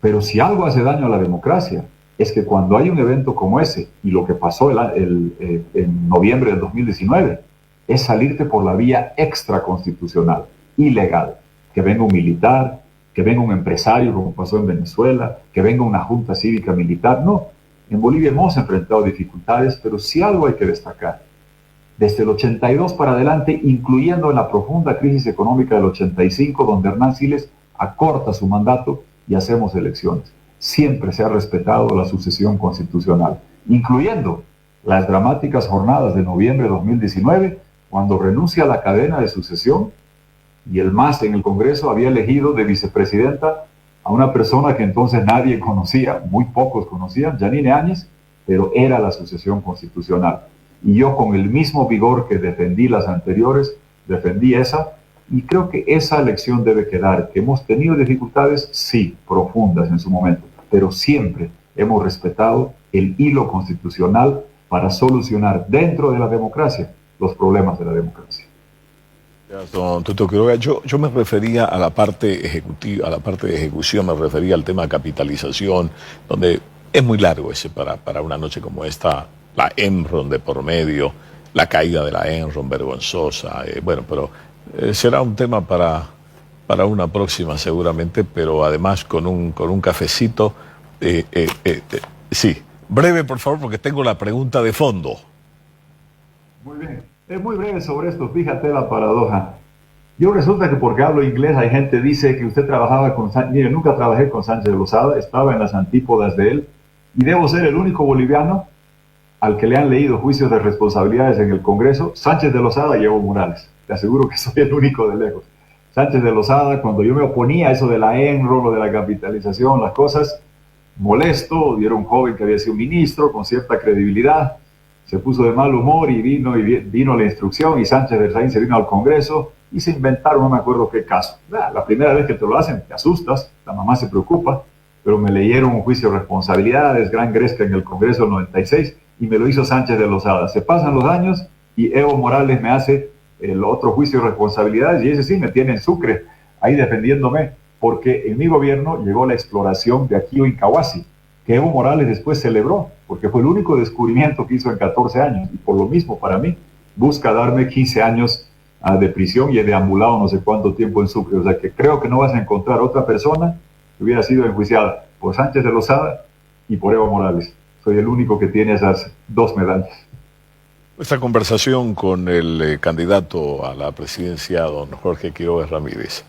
Pero si algo hace daño a la democracia, es que cuando hay un evento como ese, y lo que pasó en noviembre del 2019, es salirte por la vía extraconstitucional, ilegal. Que venga un militar, que venga un empresario, como pasó en Venezuela, que venga una junta cívica militar. No, En Bolivia hemos enfrentado dificultades, pero sí algo hay que destacar. Desde el 82 para adelante, incluyendo en la profunda crisis económica del 85, donde Hernán Siles acorta su mandato y hacemos elecciones. Siempre se ha respetado la sucesión constitucional, incluyendo las dramáticas jornadas de noviembre de 2019, cuando renuncia a la cadena de sucesión y el MAS en el Congreso había elegido de vicepresidenta a una persona que entonces nadie conocía, muy pocos conocían, Yanine Áñez, pero era la sucesión constitucional. Y yo, con el mismo vigor que defendí las anteriores, defendí esa, y creo que esa elección debe quedar. Que hemos tenido dificultades, sí, profundas en su momento, pero siempre hemos respetado el hilo constitucional para solucionar dentro de la democracia los problemas de la democracia. Don Tuto Quiroga, yo me refería a la parte ejecutiva, a la parte de ejecución, me refería al tema de capitalización, donde es muy largo ese para una noche como esta, la Enron de por medio, la caída de la Enron vergonzosa, bueno, pero será un tema para una próxima seguramente, pero además con un cafecito. Sí, breve por favor, porque tengo la pregunta de fondo. Muy bien, es muy breve sobre esto, fíjate la paradoja. Yo resulta que porque hablo inglés hay gente que dice que usted trabajaba con Sánchez. Mire, nunca trabajé con Sánchez de Lozada, estaba en las antípodas de él, y debo ser el único boliviano al que le han leído juicios de responsabilidades en el Congreso. Sánchez de Lozada y Evo Morales. Te aseguro que soy el único de lejos. Sánchez de Lozada, cuando yo me oponía a eso de la Enron, lo de la capitalización, las cosas, molesto, y era un joven que había sido ministro con cierta credibilidad, se puso de mal humor y vino la instrucción, y Sánchez de Saín se vino al Congreso y se inventaron, no me acuerdo qué caso. La primera vez que te lo hacen, te asustas, la mamá se preocupa, pero me leyeron un juicio de responsabilidades, gran gresca en el Congreso del 96, y me lo hizo Sánchez de Lozada. Se pasan los años y Evo Morales me hace el otro juicio de responsabilidades, y ese sí me tiene en Sucre, ahí defendiéndome, porque en mi gobierno llegó la exploración de Aquio Incahuasi, que Evo Morales después celebró, porque fue el único descubrimiento que hizo en 14 años, y por lo mismo, para mí, busca darme 15 años de prisión y he deambulado no sé cuánto tiempo en Sucre. O sea que creo que no vas a encontrar otra persona que hubiera sido enjuiciada por Sánchez de Lozada y por Evo Morales. Soy el único que tiene esas dos medallas. Esta conversación con el candidato a la presidencia, don Jorge Quiroga Ramírez.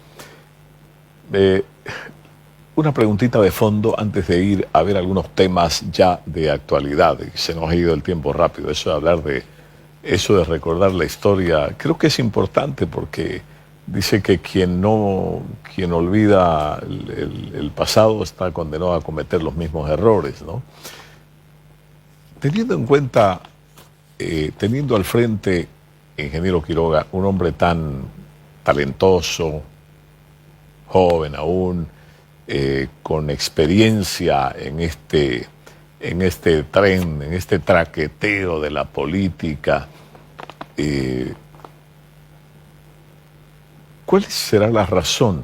Una preguntita de fondo antes de ir a ver algunos temas ya de actualidad. Se nos ha ido el tiempo rápido. Eso de hablar de eso, de recordar la historia, creo que es importante porque dice que quien olvida el pasado está condenado a cometer los mismos errores, ¿no? Teniendo en cuenta, teniendo al frente, ingeniero Quiroga, un hombre tan talentoso, joven aún, con experiencia en este tren, en este traqueteo de la política, ¿cuál será la razón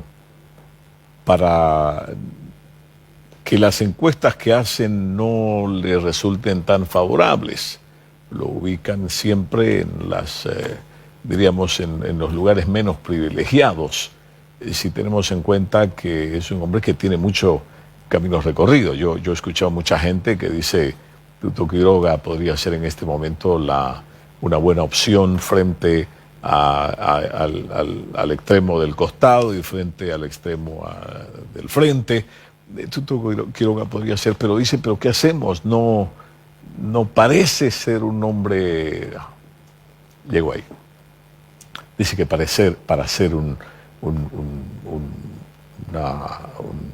para que las encuestas que hacen no le resulten tan favorables? Lo ubican siempre en diríamos, en los lugares menos privilegiados, si tenemos en cuenta que es un hombre que tiene mucho camino recorrido. Yo he escuchado mucha gente que dice Tuto Quiroga podría ser en este momento una buena opción frente al extremo del costado y frente al extremo del frente. Tuto Quiroga podría ser, pero dice, ¿pero qué hacemos? No parece ser un hombre... Llego ahí. Dice que para ser un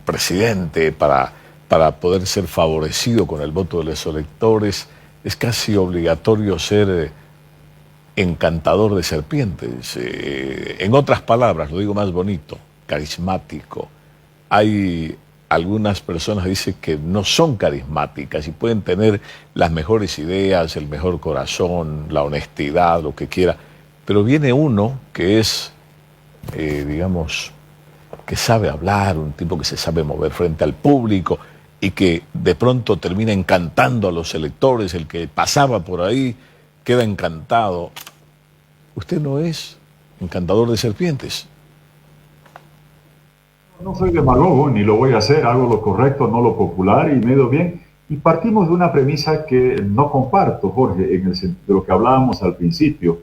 presidente, para poder ser favorecido con el voto de los electores, es casi obligatorio ser encantador de serpientes. En otras palabras, lo digo más bonito, carismático. Hay algunas personas que dicen que no son carismáticas y pueden tener las mejores ideas, el mejor corazón, la honestidad, lo que quiera, pero viene uno que es, digamos, que sabe hablar, un tipo que se sabe mover frente al público y que de pronto termina encantando a los electores. El que pasaba por ahí queda encantado. Usted no es encantador de serpientes. No soy demagogo, ni lo voy a hacer, hago lo correcto, no lo popular, y me doy bien. Y partimos de una premisa que no comparto, Jorge, en el sentido de lo que hablábamos al principio.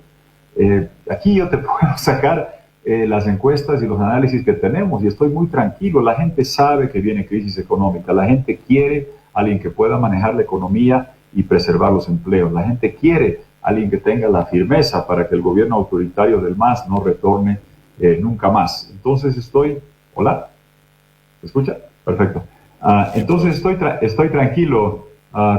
Aquí yo te puedo sacar las encuestas y los análisis que tenemos y estoy muy tranquilo. La gente sabe que viene crisis económica, la gente quiere a alguien que pueda manejar la economía y preservar los empleos. La gente quiere a alguien que tenga la firmeza para que el gobierno autoritario del MAS no retorne nunca más. Entonces ¿Hola? ¿Me escucha? Perfecto. Entonces estoy tranquilo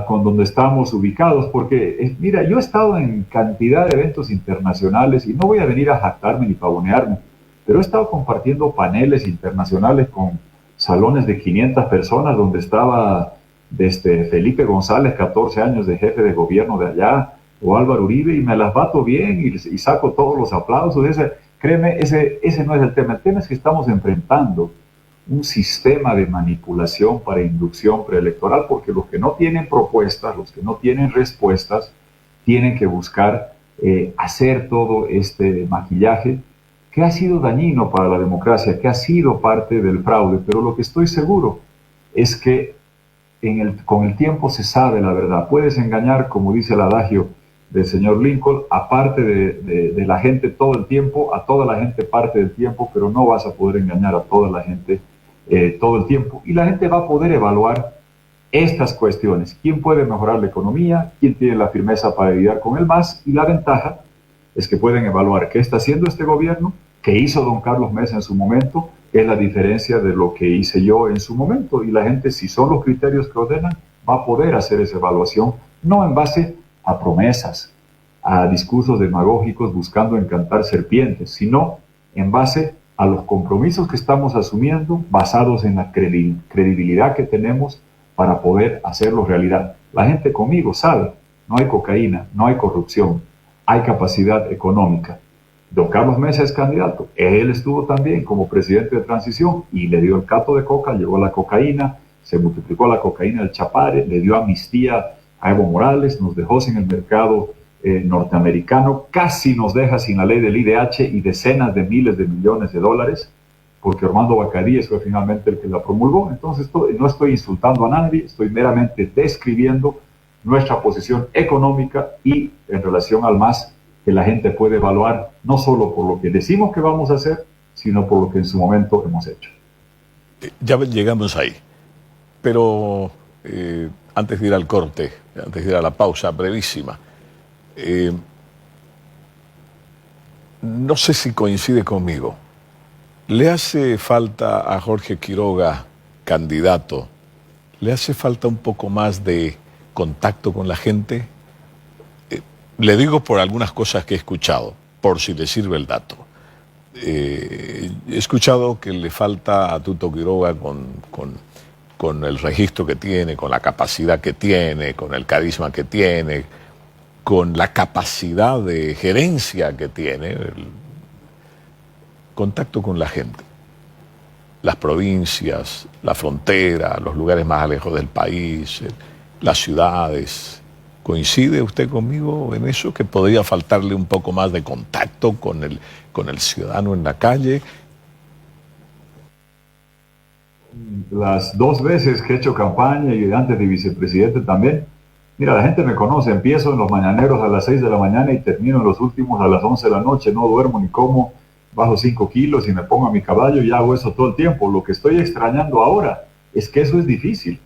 con donde estamos ubicados porque, mira, yo he estado en cantidad de eventos internacionales y no voy a venir a jactarme ni pavonearme, pero he estado compartiendo paneles internacionales con salones de 500 personas donde estaba desde Felipe González, 14 años de jefe de gobierno de allá, o Álvaro Uribe, y me las bato bien y saco todos los aplausos. Créeme, ese no es el tema. El tema es que estamos enfrentando un sistema de manipulación para inducción preelectoral, porque los que no tienen propuestas, los que no tienen respuestas, tienen que buscar hacer todo este maquillaje que ha sido dañino para la democracia, que ha sido parte del fraude. Pero lo que estoy seguro es que con el tiempo se sabe la verdad. Puedes engañar, como dice el adagio del señor Lincoln, aparte de la gente todo el tiempo, a toda la gente parte del tiempo, pero no vas a poder engañar a toda la gente todo el tiempo. Y la gente va a poder evaluar estas cuestiones. ¿Quién puede mejorar la economía? ¿Quién tiene la firmeza para lidiar con el MAS? Y la ventaja es que pueden evaluar qué está haciendo este gobierno, qué hizo don Carlos Mesa en su momento, qué es la diferencia de lo que hice yo en su momento. Y la gente, si son los criterios que ordenan, va a poder hacer esa evaluación, no en base a promesas, a discursos demagógicos buscando encantar serpientes, sino en base a los compromisos que estamos asumiendo, basados en la credibilidad que tenemos para poder hacerlo realidad. La gente conmigo sabe, no hay cocaína, no hay corrupción, hay capacidad económica. Don Carlos Mesa es candidato, él estuvo también como presidente de transición y le dio el cato de coca, llegó la cocaína, se multiplicó la cocaína del Chapare, le dio amnistía a Evo Morales, nos dejó sin el mercado norteamericano, casi nos deja sin la ley del IDH y decenas de miles de millones de dólares, porque Armando Bacadíes fue finalmente el que la promulgó. Entonces no estoy insultando a nadie, estoy meramente describiendo nuestra posición económica y en relación al MAS, que la gente puede evaluar no solo por lo que decimos que vamos a hacer, sino por lo que en su momento hemos hecho. Ya llegamos ahí, pero antes de ir al corte, antes de ir a la pausa brevísima, no sé si coincide conmigo. ¿Le hace falta a Jorge Quiroga, candidato, le hace falta un poco más de contacto con la gente? Le digo por algunas cosas que he escuchado, por si le sirve el dato. He escuchado que le falta a Tuto Quiroga con el registro que tiene, con la capacidad que tiene, con el carisma que tiene, con la capacidad de gerencia que tiene, el contacto con la gente, las provincias, la frontera, los lugares más lejos del país, las ciudades. ¿Coincide usted conmigo en eso, que podría faltarle un poco más de contacto con el ciudadano en la calle? Las 2 veces que he hecho campaña y antes de vicepresidente también, mira, la gente me conoce, empiezo en los mañaneros a las 6 de la mañana y termino en los últimos a las 11 de la noche, no duermo ni como, bajo 5 kilos y me pongo a mi caballo y hago eso todo el tiempo. Lo que estoy extrañando ahora es que eso es difícil.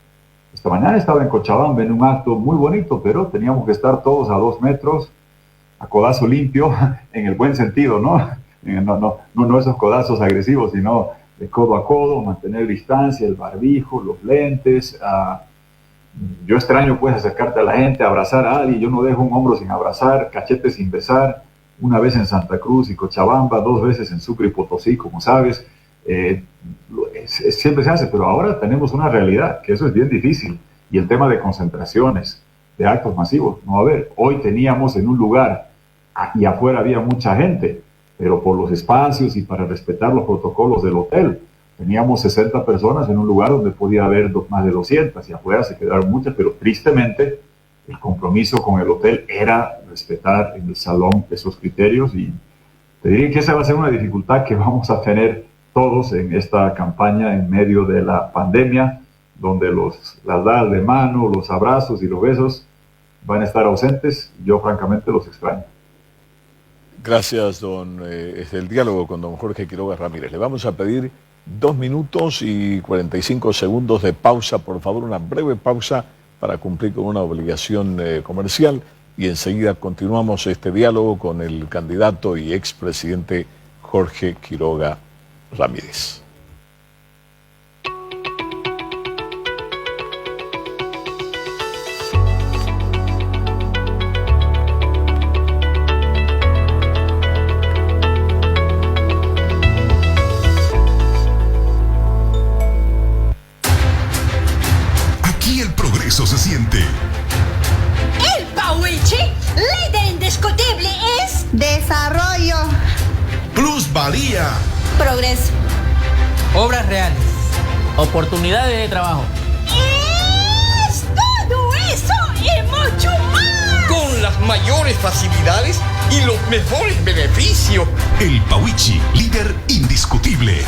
Esta mañana estaba en Cochabamba en un acto muy bonito, pero teníamos que estar todos a 2 metros, a codazo limpio, en el buen sentido, ¿no? No esos codazos agresivos, sino de codo a codo, mantener distancia, el barbijo, los lentes. Yo extraño pues acercarte a la gente, abrazar a alguien. Yo no dejo un hombro sin abrazar, cachete sin besar. Una vez en Santa Cruz y Cochabamba, 2 veces en Sucre y Potosí, como sabes. Siempre se hace, pero ahora tenemos una realidad, que eso es bien difícil. Y el tema de concentraciones, de actos masivos, no va a haber. Hoy teníamos en un lugar y afuera había mucha gente, pero por los espacios y para respetar los protocolos del hotel, teníamos 60 personas en un lugar donde podía haber más de 200 y afuera se quedaron muchas, pero tristemente el compromiso con el hotel era respetar en el salón esos criterios y te diría que esa va a ser una dificultad que vamos a tener todos en esta campaña en medio de la pandemia. donde las dadas de mano, los abrazos y los besos van a estar ausentes. Yo francamente los extraño. Gracias, es el diálogo con don Jorge Quiroga Ramírez. Le vamos a pedir 2 minutos y 45 segundos de pausa, por favor, una breve pausa para cumplir con una obligación comercial, y enseguida continuamos este diálogo con el candidato y expresidente Jorge Quiroga Ramírez. Se siente. El Pauichi, líder indiscutible, es desarrollo, plusvalía, progreso, obras reales, oportunidades de trabajo. Es todo eso y mucho más. Con las mayores facilidades y los mejores beneficios. El Pauichi, líder indiscutible.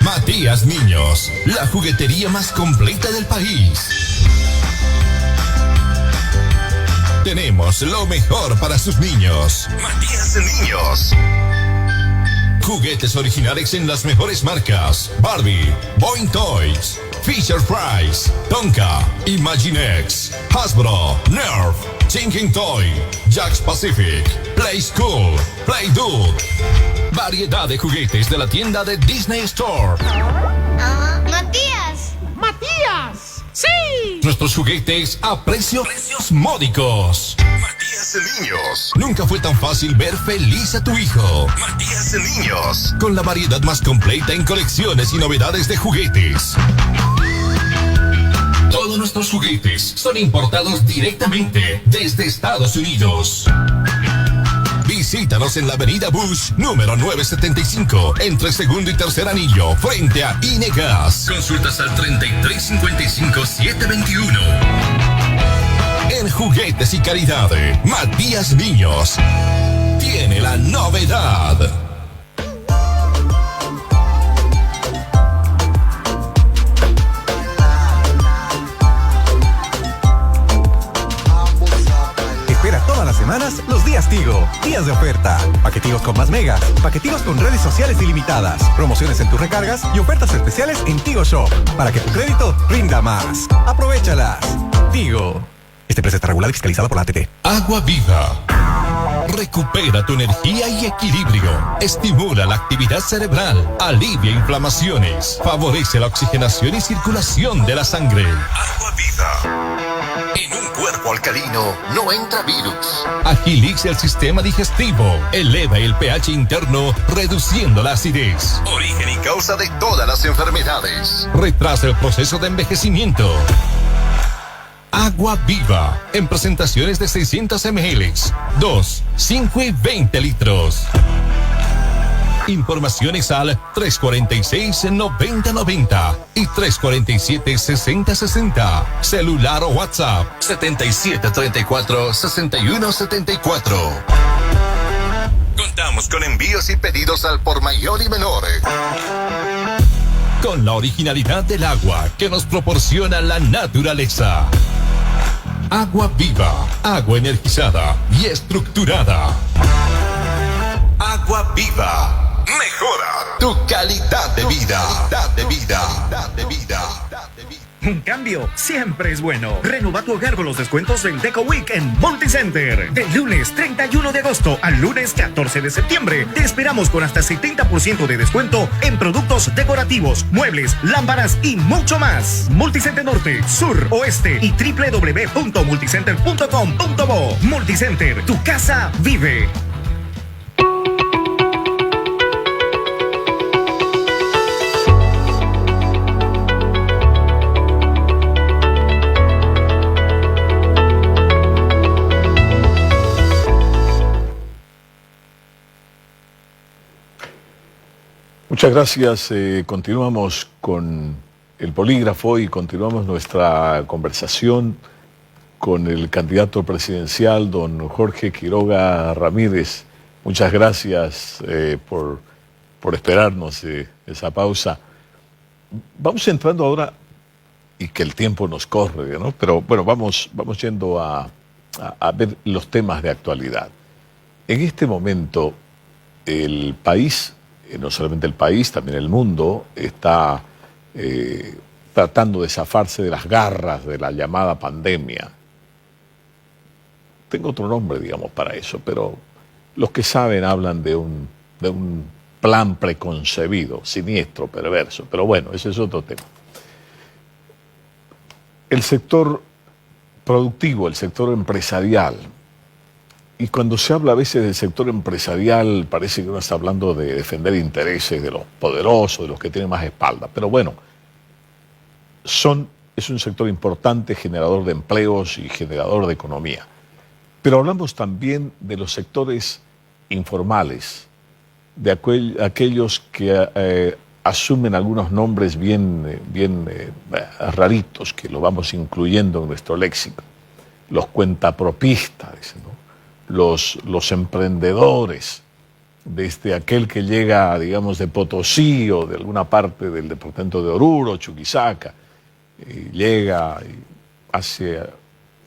Matías Niños, la juguetería más completa del país. Tenemos lo mejor para sus niños. Matías Niños. Juguetes originales en las mejores marcas: Barbie, Boing Toys, Fisher Price, Tonka, Imaginext, Hasbro, Nerf, Thinking Toy, Jax Pacific, Play School, Play Dude. Variedad de juguetes de la tienda de Disney Store. Matías. Matías, sí. Nuestros juguetes a precios módicos. Matías Niños. Nunca fue tan fácil ver feliz a tu hijo. Matías Niños. Con la variedad más completa en colecciones y novedades de juguetes. Todos nuestros juguetes son importados directamente desde Estados Unidos. Visítanos en la avenida Bush, número 975, entre segundo y tercer anillo, frente a Inegas. Consultas al 3355-721. En juguetes y calidad, Matías Niños tiene la novedad. Todas las semanas, los días Tigo. Días de oferta. Paquetigos con más megas. Paquetigos con redes sociales ilimitadas. Promociones en tus recargas y ofertas especiales en Tigo Shop. Para que tu crédito rinda más. Aprovéchalas. Tigo. Este precio está regulado y fiscalizado por la ATT. Agua Viva. Recupera tu energía y equilibrio. Estimula la actividad cerebral. Alivia inflamaciones. Favorece la oxigenación y circulación de la sangre. Agua Viva. En un cuerpo alcalino no entra virus. Agiliza el sistema digestivo. Eleva el pH interno, reduciendo la acidez. Origen y causa de todas las enfermedades. Retrasa el proceso de envejecimiento. Agua Viva, en presentaciones de 600 ml, 2, 5 y 20 litros. Informaciones al 346-9090 y 347-6060. Celular o WhatsApp 7734-6174. Contamos con envíos y pedidos al por mayor y menor. Con la originalidad del agua que nos proporciona la naturaleza. Agua Viva, agua energizada y estructurada. Agua Viva. Mejora tu calidad de vida. Un cambio siempre es bueno. Renueva tu hogar con los descuentos del Deco Week en Multicenter. Del lunes 31 de agosto al lunes 14 de septiembre. Te esperamos con hasta 70% de descuento en productos decorativos, muebles, lámparas y mucho más. Multicenter Norte, Sur, Oeste y www.multicenter.com.bo. Multicenter, tu casa vive. Muchas gracias. Continuamos con el polígrafo y continuamos nuestra conversación con el candidato presidencial, don Jorge Quiroga Ramírez. Muchas gracias por esperarnos esa pausa. vamos entrando ahora, y que el tiempo nos corre, ¿no? Pero bueno, vamos yendo a ver los temas de actualidad. En este momento, el país, no solamente el país, también el mundo, está tratando de zafarse de las garras de la llamada pandemia. Tengo otro nombre, digamos, para eso, pero los que saben hablan de un plan preconcebido, siniestro, perverso. Pero bueno, ese es otro tema. El sector productivo, el sector empresarial, y cuando se habla a veces del sector empresarial parece que uno está hablando de defender intereses de los poderosos, de los que tienen más espalda, pero bueno, es un sector importante, generador de empleos y generador de economía. Pero hablamos también de los sectores informales, de aquellos que asumen algunos nombres bien raritos, que lo vamos incluyendo en nuestro léxico. Los cuentapropistas, ¿no? Los emprendedores, desde aquel que llega, digamos, de Potosí o de alguna parte del departamento de Oruro, Chuquisaca, y llega y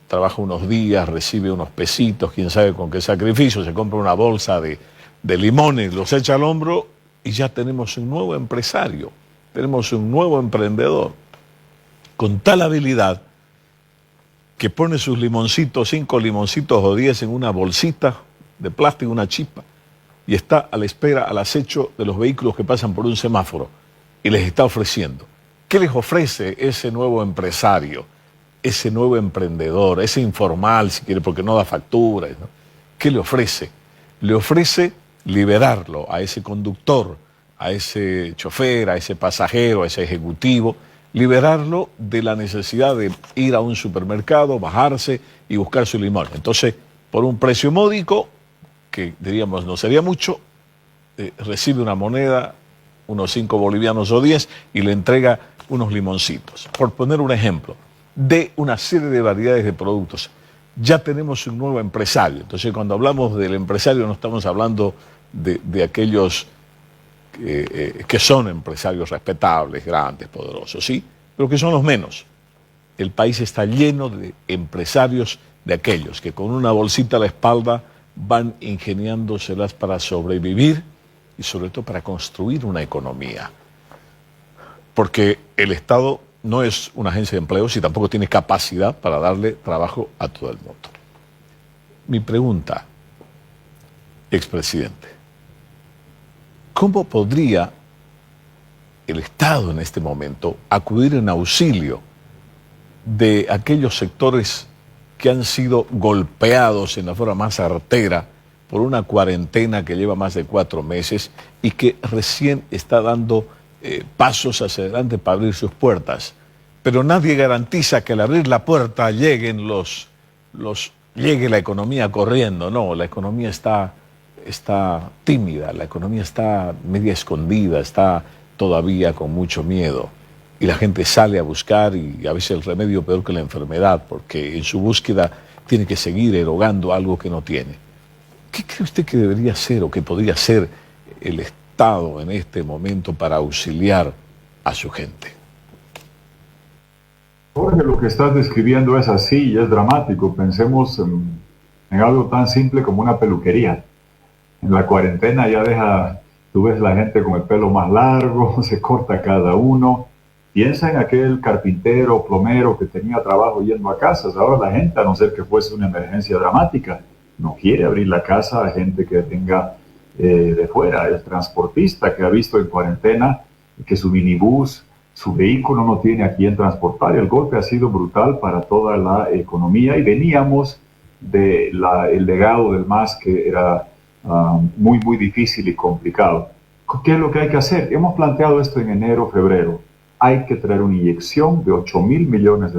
trabaja unos días, recibe unos pesitos, quién sabe con qué sacrificio, se compra una bolsa de limones, los echa al hombro y ya tenemos un nuevo empresario, tenemos un nuevo emprendedor, con tal habilidad que pone sus limoncitos, 5 limoncitos o 10 en una bolsita de plástico, una chispa, y está a la espera, al acecho de los vehículos que pasan por un semáforo y les está ofreciendo. ¿Qué les ofrece ese nuevo empresario, ese nuevo emprendedor, ese informal, si quiere, porque no da facturas, ¿no? ¿Qué le ofrece? Le ofrece liberarlo a ese conductor, a ese chofer, a ese pasajero, a ese ejecutivo, liberarlo de la necesidad de ir a un supermercado, bajarse y buscar su limón. Entonces, por un precio módico, que diríamos no sería mucho, recibe una moneda, unos 5 bolivianos o 10, y le entrega unos limoncitos. Por poner un ejemplo, de una serie de variedades de productos. Ya tenemos un nuevo empresario. Entonces, cuando hablamos del empresario, no estamos hablando de aquellos que son empresarios respetables, grandes, poderosos, ¿sí? Pero que son los menos. El país está lleno de empresarios, de aquellos que con una bolsita a la espalda van ingeniándoselas para sobrevivir y sobre todo para construir una economía. Porque el Estado no es una agencia de empleos y tampoco tiene capacidad para darle trabajo a todo el mundo. Mi pregunta, expresidente, ¿cómo podría el Estado en este momento acudir en auxilio de aquellos sectores que han sido golpeados en la forma más artera por una cuarentena que lleva más de 4 meses y que recién está dando pasos hacia adelante para abrir sus puertas? Pero nadie garantiza que al abrir la puerta llegue la economía corriendo. No, la economía está tímida, la economía está media escondida, está todavía con mucho miedo. Y la gente sale a buscar, y a veces el remedio peor que la enfermedad, porque en su búsqueda tiene que seguir erogando algo que no tiene. ¿Qué cree usted que debería hacer o que podría hacer el Estado en este momento para auxiliar a su gente? Jorge, lo que estás describiendo es así y es dramático. Pensemos en algo tan simple como una peluquería. En la cuarentena tú ves la gente con el pelo más largo, se corta cada uno. Piensa en aquel carpintero o plomero que tenía trabajo yendo a casas. Ahora la gente, a no ser que fuese una emergencia dramática, no quiere abrir la casa a gente que venga de fuera. El transportista que ha visto en cuarentena que su minibús, su vehículo no tiene a quién transportar. El golpe ha sido brutal para toda la economía y veníamos del legado del MAS que era muy difícil y complicado. ¿Qué es lo que hay que hacer? Hemos planteado esto en enero, febrero. Hay que traer una inyección de $8.000 millones,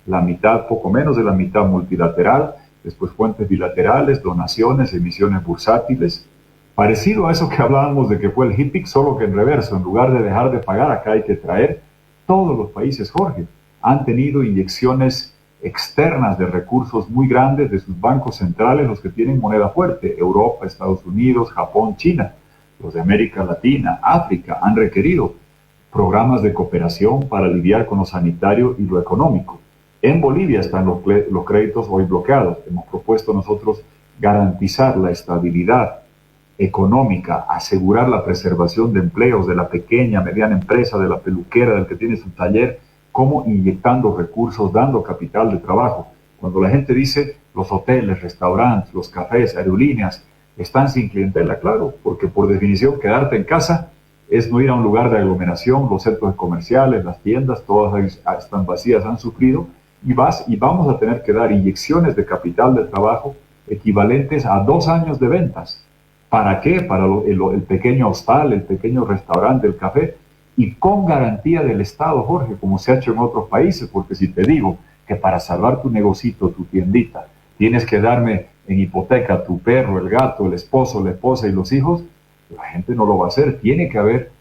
la mitad, poco menos de la mitad multilateral, después fuentes bilaterales, donaciones, emisiones bursátiles. Parecido a eso que hablábamos de que fue el HIPIC, solo que en reverso, en lugar de dejar de pagar, acá hay que traer. Todos los países, Jorge, han tenido inyecciones externas de recursos muy grandes de sus bancos centrales, los que tienen moneda fuerte, Europa, Estados Unidos, Japón, China. Los de América Latina, África, han requerido. programas de cooperación para lidiar con lo sanitario y lo económico. En Bolivia están los créditos hoy bloqueados. Hemos propuesto nosotros garantizar la estabilidad económica, asegurar la preservación de empleos de la pequeña, mediana empresa, de la peluquera, del que tiene su taller, como inyectando recursos, dando capital de trabajo. Cuando la gente dice los hoteles, restaurantes, los cafés, aerolíneas están sin clientela, claro, porque por definición quedarte en casa es no ir a un lugar de aglomeración, los centros comerciales, las tiendas, todas están vacías, han sufrido, y vamos a tener que dar inyecciones de capital de trabajo equivalentes a 2 años de ventas. ¿Para qué? Para el pequeño hostal, el pequeño restaurante, el café, y con garantía del Estado, Jorge, como se ha hecho en otros países, porque si te digo que para salvar tu negocito, tu tiendita, tienes que darme en hipoteca tu perro, el gato, el esposo, la esposa y los hijos, la gente no lo va a hacer. Tiene que haber,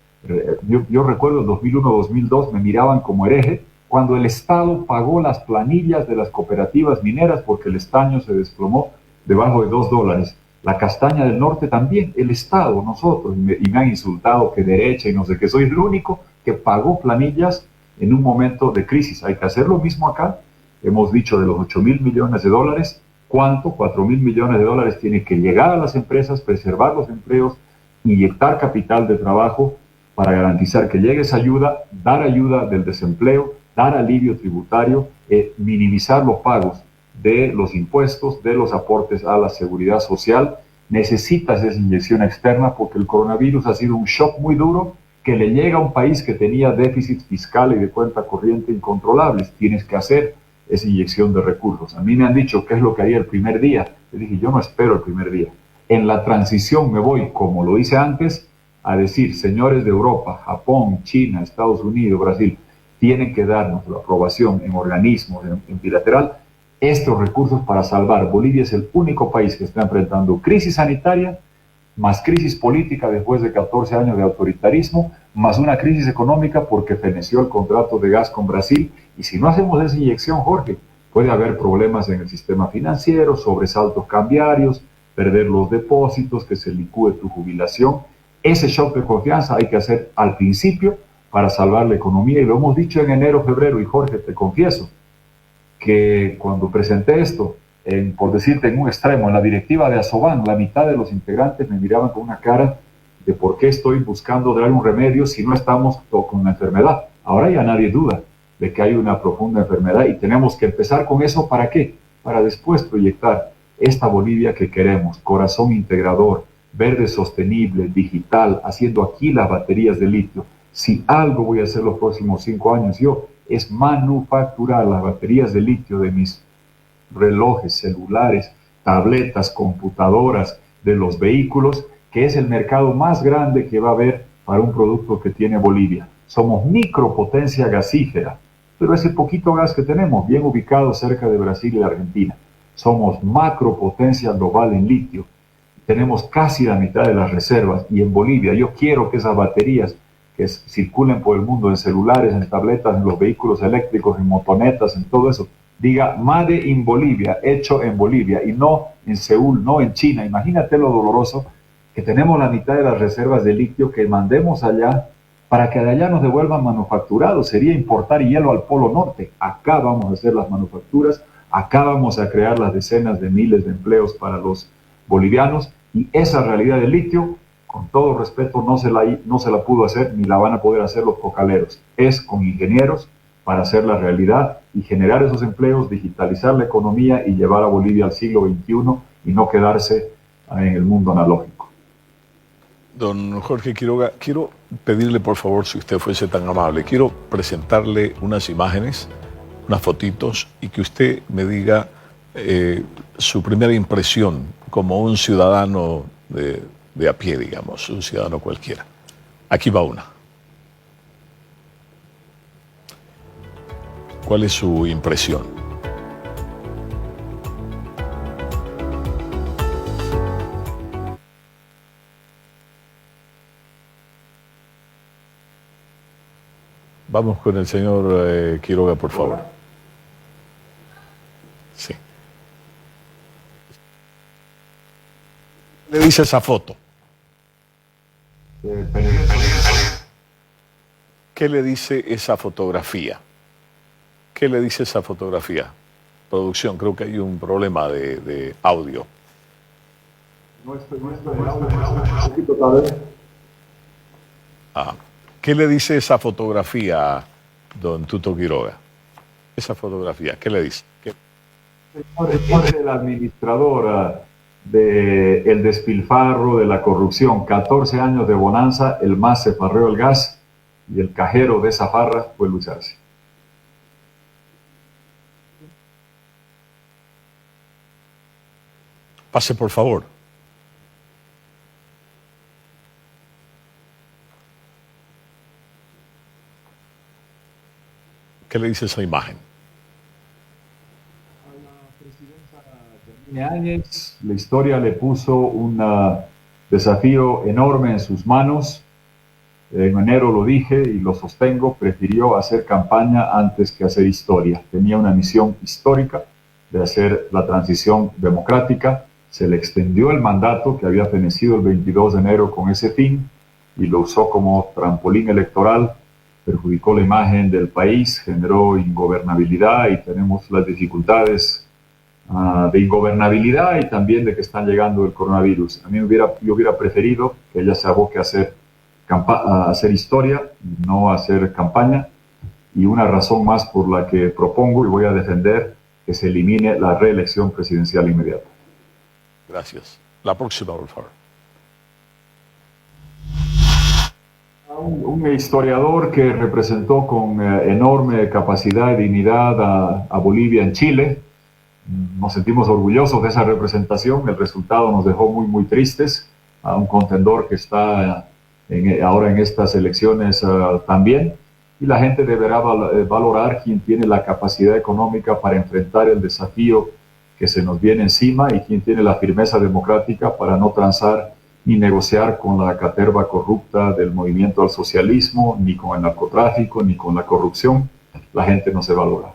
yo recuerdo en 2001-2002 me miraban como hereje cuando el Estado pagó las planillas de las cooperativas mineras porque el estaño se desplomó debajo de $2. La castaña del norte también, el Estado, nosotros, y me han insultado que derecha y no sé qué, soy el único que pagó planillas en un momento de crisis. Hay que hacer lo mismo acá. Hemos dicho de los $8.000 millones, ¿cuánto? $4.000 millones tiene que llegar a las empresas, preservar los empleos, inyectar capital de trabajo para garantizar que llegue esa ayuda, dar ayuda del desempleo, dar alivio tributario, minimizar los pagos de los impuestos, de los aportes a la seguridad social. Necesitas esa inyección externa porque el coronavirus ha sido un shock muy duro que le llega a un país que tenía déficit fiscal y de cuenta corriente incontrolables. Tienes que hacer esa inyección de recursos. A mí me han dicho qué es lo que haría el primer día. Le dije, yo no espero el primer día. En la transición me voy, como lo hice antes, a decir, señores de Europa, Japón, China, Estados Unidos, Brasil, tienen que darnos la aprobación en organismos, en bilateral, estos recursos para salvar. Bolivia es el único país que está enfrentando crisis sanitaria, más crisis política después de 14 años de autoritarismo, más una crisis económica porque feneció el contrato de gas con Brasil. Y si no hacemos esa inyección, Jorge, puede haber problemas en el sistema financiero, sobresaltos cambiarios, perder los depósitos, que se licúe tu jubilación. Ese shock de confianza hay que hacer al principio para salvar la economía, y lo hemos dicho en enero, febrero, y Jorge, te confieso que cuando presenté esto, por decirte en un extremo, en la directiva de Asoban, la mitad de los integrantes me miraban con una cara de por qué estoy buscando dar un remedio si no estamos con una enfermedad. Ahora ya nadie duda de que hay una profunda enfermedad y tenemos que empezar con eso. ¿Para qué? Para después proyectar esta Bolivia que queremos, corazón integrador, verde sostenible, digital, haciendo aquí las baterías de litio. Si algo voy a hacer los próximos 5 años yo, es manufacturar las baterías de litio de mis relojes, celulares, tabletas, computadoras, de los vehículos, que es el mercado más grande que va a haber para un producto que tiene Bolivia. Somos micropotencia gasífera, pero ese poquito gas que tenemos, bien ubicado cerca de Brasil y la Argentina. Somos macropotencia global en litio. Tenemos casi la mitad de las reservas, y en Bolivia yo quiero que esas baterías que circulen por el mundo en celulares, en tabletas, en los vehículos eléctricos, en motonetas, en todo eso, diga Made in Bolivia, hecho en Bolivia, y no en Seúl, no en China. Imagínate lo doloroso que tenemos la mitad de las reservas de litio, que mandemos allá para que de allá nos devuelvan manufacturados. Sería importar hielo al Polo Norte. Acá vamos a hacer las manufacturas, acá vamos a crear las decenas de miles de empleos para los bolivianos, y esa realidad del litio, con todo respeto, no se la pudo hacer ni la van a poder hacer los cocaleros. Es con ingenieros para hacer la realidad y generar esos empleos, digitalizar la economía y llevar a Bolivia al siglo XXI y no quedarse en el mundo analógico. Don Jorge Quiroga, quiero pedirle por favor, si usted fuese tan amable, quiero presentarle unas imágenes, unas fotitos, y que usted me diga su primera impresión como un ciudadano de a pie, digamos, un ciudadano cualquiera. Aquí va una. ¿Cuál es su impresión? Vamos con el señor Quiroga, por favor. Sí. ¿Qué le dice esa foto? ¿Qué le dice esa fotografía? ¿Qué le dice esa fotografía? Producción, creo que hay un problema de audio. ¿Qué le dice esa fotografía, don Tuto Quiroga? Esa fotografía, ¿qué le dice? Es el administrador del despilfarro, de la corrupción. 14 años de bonanza, el MAS se farreó el gas y el cajero de esa farra fue Luis Arce. Pase, por favor. ¿Qué le dice esa imagen? Áñez, la historia le puso un desafío enorme en sus manos. En enero lo dije y lo sostengo, prefirió hacer campaña antes que hacer historia. Tenía una misión histórica de hacer la transición democrática. Se le extendió el mandato que había fenecido el 22 de enero con ese fin y lo usó como trampolín electoral. Perjudicó la imagen del país, generó ingobernabilidad y tenemos las dificultades de ingobernabilidad y también de que están llegando el coronavirus. A mí yo hubiera preferido que ella se aboque a hacer historia, no a hacer campaña, y una razón más por la que propongo y voy a defender que se elimine la reelección presidencial inmediata. Gracias. La próxima, por favor. Un historiador que representó con enorme capacidad y dignidad a Bolivia en Chile. Nos sentimos orgullosos de esa representación. El resultado nos dejó muy, muy tristes. A un contendor que está ahora en estas elecciones también. Y la gente deberá valorar quién tiene la capacidad económica para enfrentar el desafío que se nos viene encima y quién tiene la firmeza democrática para no transar ni negociar con la caterva corrupta del movimiento al socialismo, ni con el narcotráfico, ni con la corrupción. La gente no se valora.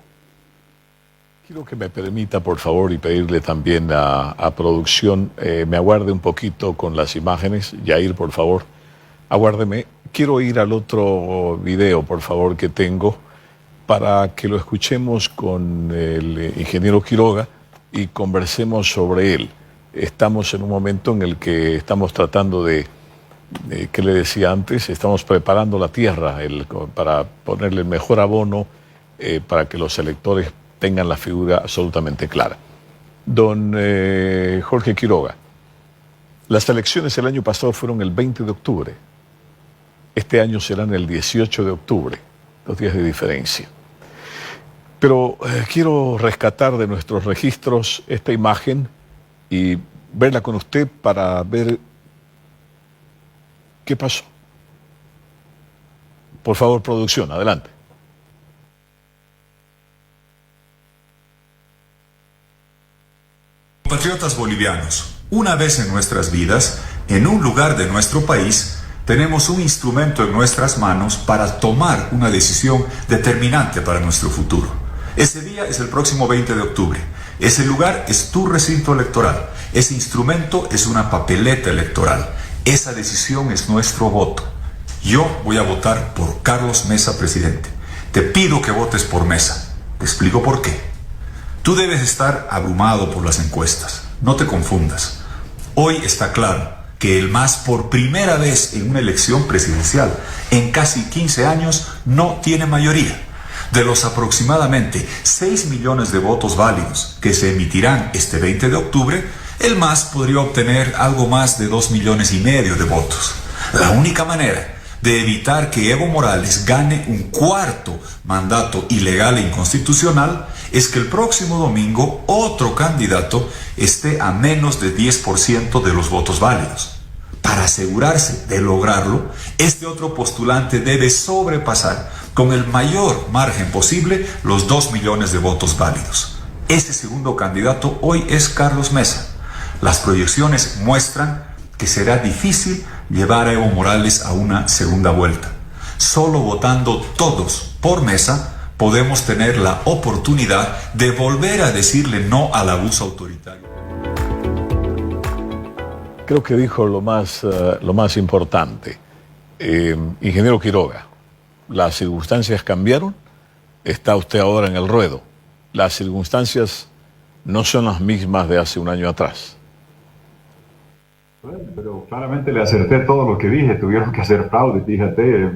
Quiero que me permita, por favor, y pedirle también a producción, me aguarde un poquito con las imágenes. Yair, por favor, aguárdeme. Quiero ir al otro video, por favor, que tengo, para que lo escuchemos con el ingeniero Quiroga y conversemos sobre él. Estamos en un momento en el que estamos tratando de ¿qué le decía antes? Estamos preparando la tierra para ponerle el mejor abono para que los electores tengan la figura absolutamente clara. Don Jorge Quiroga, las elecciones el año pasado fueron el 20 de octubre. Este año serán el 18 de octubre, 2 días de diferencia. Pero quiero rescatar de nuestros registros esta imagen y verla con usted para ver qué pasó. Por favor, producción, adelante. Compatriotas bolivianos, una vez en nuestras vidas, en un lugar de nuestro país, tenemos un instrumento en nuestras manos para tomar una decisión determinante para nuestro futuro. Ese día es el próximo 20 de octubre. Ese lugar es tu recinto electoral. Ese instrumento es una papeleta electoral. Esa decisión es nuestro voto. Yo voy a votar por Carlos Mesa, presidente. Te pido que votes por Mesa. Te explico por qué. Tú debes estar abrumado por las encuestas. No te confundas. Hoy está claro que el MAS, por primera vez en una elección presidencial en casi 15 años, no tiene mayoría. De los aproximadamente 6 millones de votos válidos que se emitirán este 20 de octubre, el MAS podría obtener algo más de 2,5 millones de votos. La única manera de evitar que Evo Morales gane un cuarto mandato ilegal e inconstitucional es que el próximo domingo otro candidato esté a menos de 10% de los votos válidos. Para asegurarse de lograrlo, este otro postulante debe sobrepasar con el mayor margen posible los 2 millones de votos válidos. Ese segundo candidato hoy es Carlos Mesa. Las proyecciones muestran que será difícil llevar a Evo Morales a una segunda vuelta. Solo votando todos por Mesa podemos tener la oportunidad de volver a decirle no al abuso autoritario. Creo que dijo lo más importante. Ingeniero Quiroga, las circunstancias cambiaron, está usted ahora en el ruedo. Las circunstancias no son las mismas de hace un año atrás. Bueno, pero claramente le acerté todo lo que dije, tuvieron que hacer fraude, fíjate,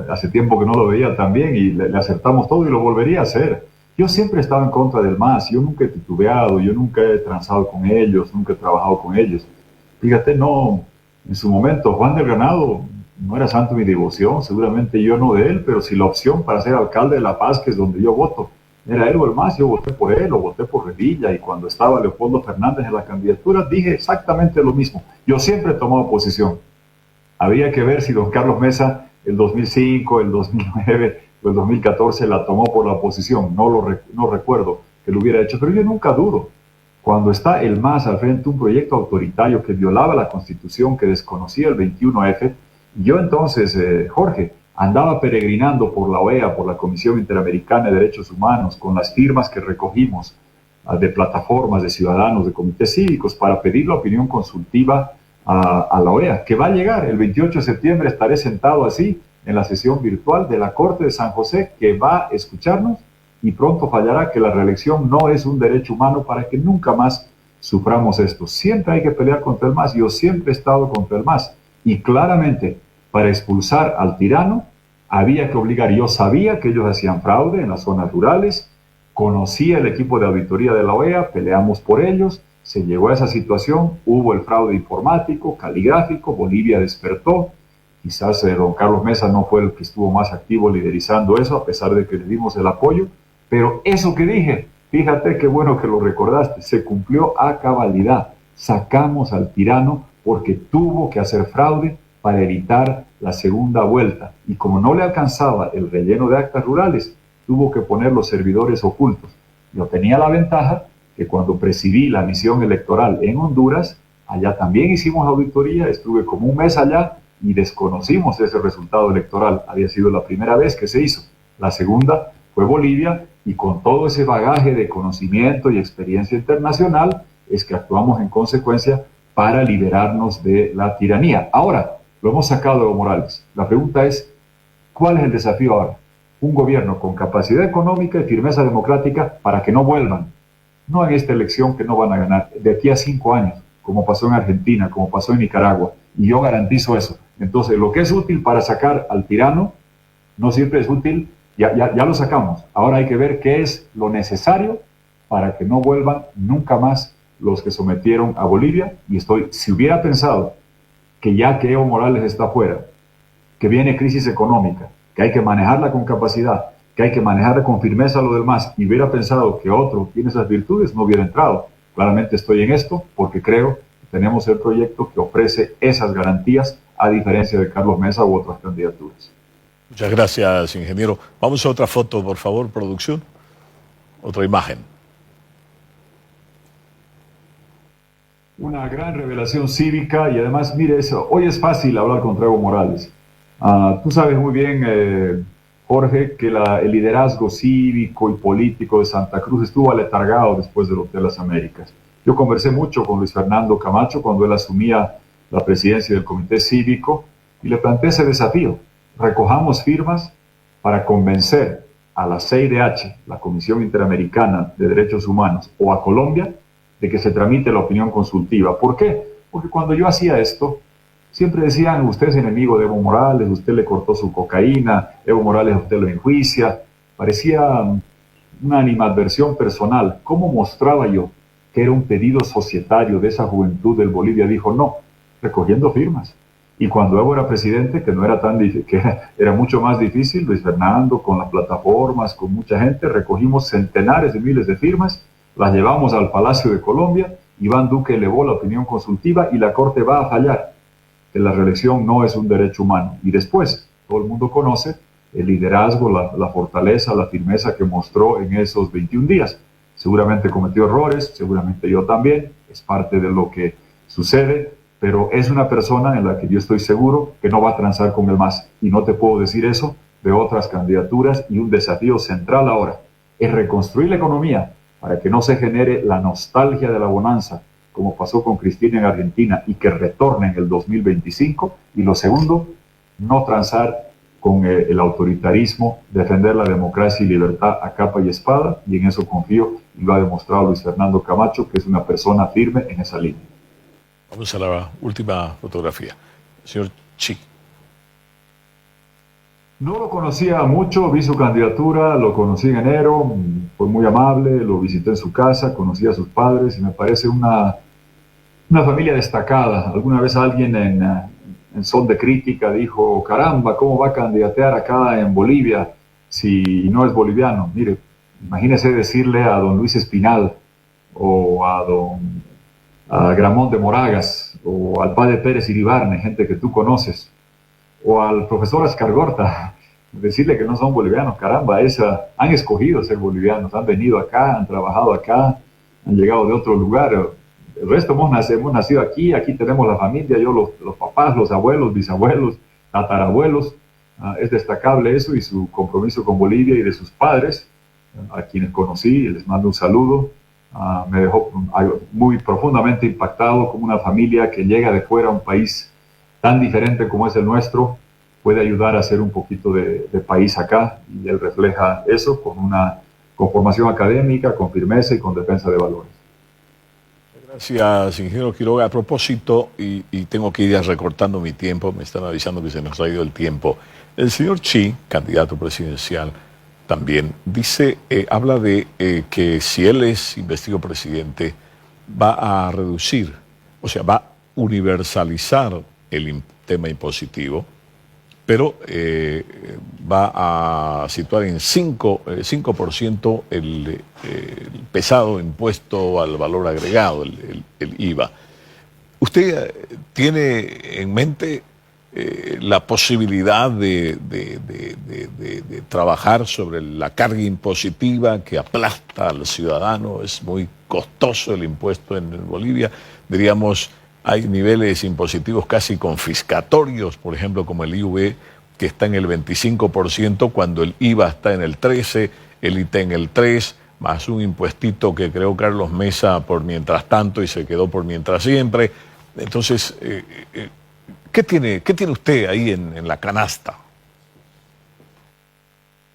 hace tiempo que no lo veía tan bien y le acertamos todo y lo volvería a hacer. Yo siempre he estado en contra del MAS, yo nunca he titubeado, yo nunca he transado con ellos, nunca he trabajado con ellos. Fíjate, no, en su momento Juan del Granado no era santo mi devoción, seguramente yo no de él, pero si la opción para ser alcalde de La Paz, que es donde yo voto, era él o el MAS, yo voté por él o voté por Revilla, y cuando estaba Leopoldo Fernández en la candidatura dije exactamente lo mismo. Yo siempre he tomado posición. Habría que ver si don Carlos Mesa el 2005, el 2009 o el 2014 la tomó por la oposición. No recuerdo que lo hubiera hecho, pero yo nunca dudo. Cuando está el MAS al frente de un proyecto autoritario que violaba la Constitución, que desconocía el 21F, yo entonces, Jorge, andaba peregrinando por la OEA, por la Comisión Interamericana de Derechos Humanos, con las firmas que recogimos de plataformas de ciudadanos, de comités cívicos, para pedir la opinión consultiva a la OEA, que va a llegar. El 28 de septiembre estaré sentado así en la sesión virtual de la Corte de San José, que va a escucharnos y pronto fallará que la reelección no es un derecho humano para que nunca más suframos esto. Siempre hay que pelear contra el MAS. Yo siempre he estado contra el MAS. Y claramente, para expulsar al tirano, había que obligar. Yo sabía que ellos hacían fraude en las zonas rurales, conocía el equipo de auditoría de la OEA, peleamos por ellos, se llegó a esa situación, hubo el fraude informático, caligráfico, Bolivia despertó, quizás don Carlos Mesa no fue el que estuvo más activo liderizando eso, a pesar de que le dimos el apoyo, pero eso que dije, fíjate qué bueno que lo recordaste, se cumplió a cabalidad, sacamos al tirano porque tuvo que hacer fraude para evitar la segunda vuelta, y como no le alcanzaba el relleno de actas rurales, tuvo que poner los servidores ocultos. Yo tenía la ventaja que cuando presidí la misión electoral en Honduras, allá también hicimos auditoría, estuve como un mes allá y desconocimos ese resultado electoral. Había sido la primera vez que se hizo. La segunda fue Bolivia, y con todo ese bagaje de conocimiento y experiencia internacional es que actuamos en consecuencia para liberarnos de la tiranía. Ahora, lo hemos sacado de Evo Morales. La pregunta es, ¿cuál es el desafío ahora? Un gobierno con capacidad económica y firmeza democrática para que no vuelvan. No en esta elección que no van a ganar, de aquí a 5 años, como pasó en Argentina, como pasó en Nicaragua. Y yo garantizo eso. Entonces, lo que es útil para sacar al tirano, no siempre es útil, ya lo sacamos. Ahora hay que ver qué es lo necesario para que no vuelvan nunca más los que sometieron a Bolivia. Y si hubiera pensado que ya que Evo Morales está fuera, que viene crisis económica, que hay que manejarla con capacidad, que hay que manejarla con firmeza lo del MAS, y hubiera pensado que otro tiene esas virtudes, no hubiera entrado. Claramente estoy en esto porque creo que tenemos el proyecto que ofrece esas garantías, a diferencia de Carlos Mesa u otras candidaturas. Muchas gracias, ingeniero. Vamos a otra foto, por favor, producción. Otra imagen. Una gran revelación cívica, y además, mire eso, hoy es fácil hablar contra Evo Morales. Tú sabes muy bien, Jorge, que el liderazgo cívico y político de Santa Cruz estuvo aletargado después del Hotel Las Américas. Yo conversé mucho con Luis Fernando Camacho cuando él asumía la presidencia del Comité Cívico y le planteé ese desafío. Recojamos firmas para convencer a la CIDH, la Comisión Interamericana de Derechos Humanos, o a Colombia, de que se tramite la opinión consultiva. ¿Por qué? Porque cuando yo hacía esto, siempre decían, usted es enemigo de Evo Morales, usted le cortó su cocaína, Evo Morales usted lo enjuicia. Parecía una animadversión personal. ¿Cómo mostraba yo que era un pedido societario de esa juventud del Bolivia? Dijo, no, recogiendo firmas. Y cuando Evo era presidente, que no era tan difícil, que era mucho más difícil, Luis Fernando, con las plataformas, con mucha gente, recogimos centenares de miles de firmas, las llevamos al Palacio de Colombia, Iván Duque elevó la opinión consultiva y la Corte va a fallar, que la reelección no es un derecho humano. Y después, todo el mundo conoce el liderazgo, la fortaleza, la firmeza que mostró en esos 21 días. Seguramente cometió errores, seguramente yo también, es parte de lo que sucede, pero es una persona en la que yo estoy seguro que no va a transar con el MAS. Y no te puedo decir eso de otras candidaturas, y un desafío central ahora es reconstruir la economía para que no se genere la nostalgia de la bonanza, como pasó con Cristina en Argentina, y que retorne en el 2025. Y lo segundo, no transar con el autoritarismo, defender la democracia y libertad a capa y espada, y en eso confío, y lo ha demostrado Luis Fernando Camacho, que es una persona firme en esa línea. Vamos a la última fotografía. Señor Chi. No lo conocía mucho, vi su candidatura, lo conocí en enero, fue muy amable, lo visité en su casa, conocí a sus padres y me parece una familia destacada. Alguna vez alguien en son de crítica dijo, caramba, ¿cómo va a candidatear acá en Bolivia si no es boliviano? Mire, imagínese decirle a don Luis Espinal o a Gramón de Moragas o al padre Pérez Iribarne, gente que tú conoces, o al profesor Escargorta, decirle que no son bolivianos, caramba, han escogido ser bolivianos, han venido acá, han trabajado acá, han llegado de otro lugar. El resto hemos nacido aquí tenemos la familia, yo los papás, los abuelos, bisabuelos, tatarabuelos. Es destacable eso y su compromiso con Bolivia y de sus padres, a quienes conocí, les mando un saludo. Me dejó muy profundamente impactado como una familia que llega de fuera a un país tan diferente como es el nuestro, puede ayudar a hacer un poquito de país acá, y él refleja eso con formación académica, con firmeza y con defensa de valores. Gracias, ingeniero Quiroga. A propósito, y tengo que ir recortando mi tiempo, me están avisando que se nos ha ido el tiempo. El señor Chi, candidato presidencial, también dice, habla de que si él es investido presidente, va a reducir, o sea, va a universalizar el tema impositivo, pero va a situar en 5% el pesado impuesto al valor agregado, el IVA. ¿Usted tiene en mente la posibilidad de trabajar sobre la carga impositiva que aplasta al ciudadano? Es muy costoso el impuesto en Bolivia, diríamos. Hay niveles impositivos casi confiscatorios, por ejemplo, como el IUV, que está en el 25%, cuando el IVA está en el 13%, el ITA en el 3%, más un impuestito que creó Carlos Mesa por mientras tanto y se quedó por mientras siempre. Entonces, ¿qué tiene usted ahí en la canasta?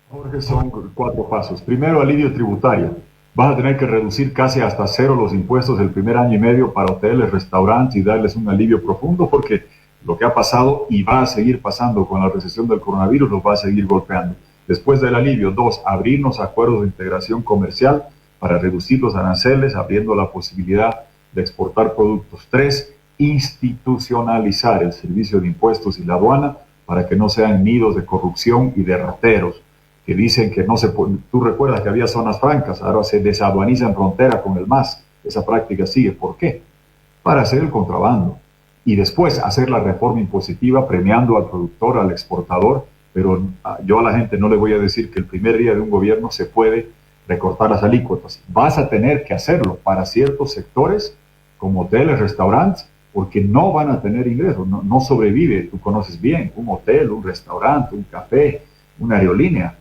Jorge, son 4 pasos. Primero, alivio tributario. Vas a tener que reducir casi hasta 0 los impuestos el primer año y medio para hoteles, restaurantes y darles un alivio profundo, porque lo que ha pasado y va a seguir pasando con la recesión del coronavirus los va a seguir golpeando. Después del alivio, 2, abrirnos a acuerdos de integración comercial para reducir los aranceles, abriendo la posibilidad de exportar productos. 3, institucionalizar el servicio de impuestos y la aduana para que no sean nidos de corrupción y de rateros que dicen que no se puede. Tú recuerdas que había zonas francas, ahora se desaduaniza en frontera con el MAS. Esa práctica sigue. ¿Por qué? Para hacer el contrabando. Y después hacer la reforma impositiva premiando al productor, al exportador, pero yo a la gente no le voy a decir que el primer día de un gobierno se puede recortar las alícuotas. Vas a tener que hacerlo para ciertos sectores, como hoteles, restaurantes, porque no van a tener ingresos, no sobrevive. Tú conoces bien un hotel, un restaurante, un café, una aerolínea,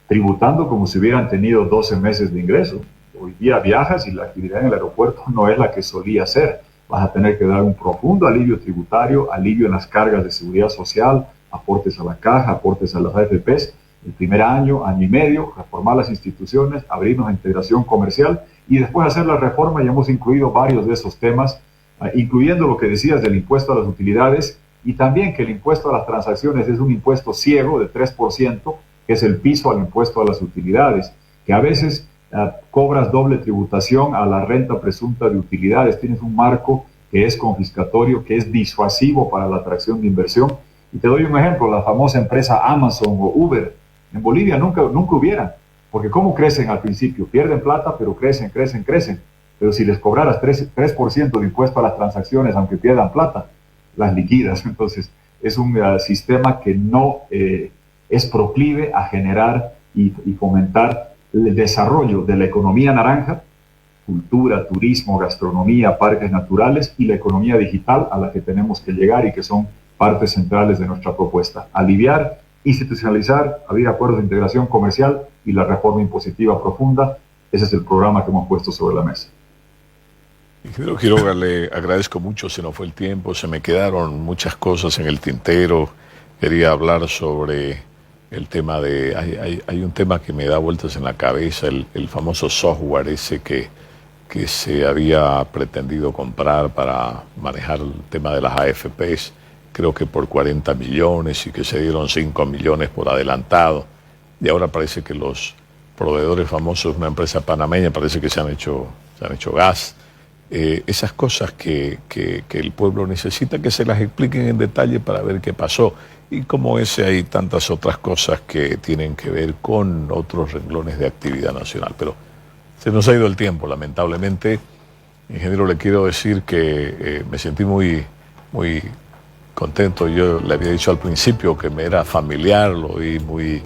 tributando como si hubieran tenido 12 meses de ingreso. Hoy día viajas y la actividad en el aeropuerto no es la que solía ser. Vas a tener que dar un profundo alivio tributario, alivio en las cargas de seguridad social, aportes a la caja, aportes a las AFPs, el primer año y medio, reformar las instituciones, abrirnos a integración comercial y después hacer la reforma. Y hemos incluido varios de esos temas, incluyendo lo que decías del impuesto a las utilidades y también que el impuesto a las transacciones es un impuesto ciego de 3%, que es el piso al impuesto a las utilidades, que a veces cobras doble tributación a la renta presunta de utilidades. Tienes un marco que es confiscatorio, que es disuasivo para la atracción de inversión. Y te doy un ejemplo, la famosa empresa Amazon o Uber. En Bolivia nunca hubieran, porque ¿cómo crecen al principio? Pierden plata, pero crecen. Pero si les cobraras 3% de impuesto a las transacciones, aunque pierdan plata, las liquidas. Entonces, es un sistema que no es proclive a generar y fomentar el desarrollo de la economía naranja, cultura, turismo, gastronomía, parques naturales y la economía digital a la que tenemos que llegar y que son partes centrales de nuestra propuesta. Aliviar, institucionalizar, abrir acuerdos de integración comercial y la reforma impositiva profunda. Ese es el programa que hemos puesto sobre la mesa. Ingeniero Quiroga, le agradezco mucho, se nos fue el tiempo, se me quedaron muchas cosas en el tintero. Quería hablar sobre el tema de... Hay un tema que me da vueltas en la cabeza, el famoso software ese que se había pretendido comprar para manejar el tema de las AFPs, creo que por 40 millones y que se dieron 5 millones por adelantado. Y ahora parece que los proveedores famosos de una empresa panameña parece que se han hecho gas. Esas cosas que el pueblo necesita que se las expliquen en detalle para ver qué pasó. Y como ese hay tantas otras cosas que tienen que ver con otros renglones de actividad nacional. Pero se nos ha ido el tiempo, lamentablemente. Ingeniero, le quiero decir que me sentí muy contento. Yo le había dicho al principio que me era familiar, lo vi muy...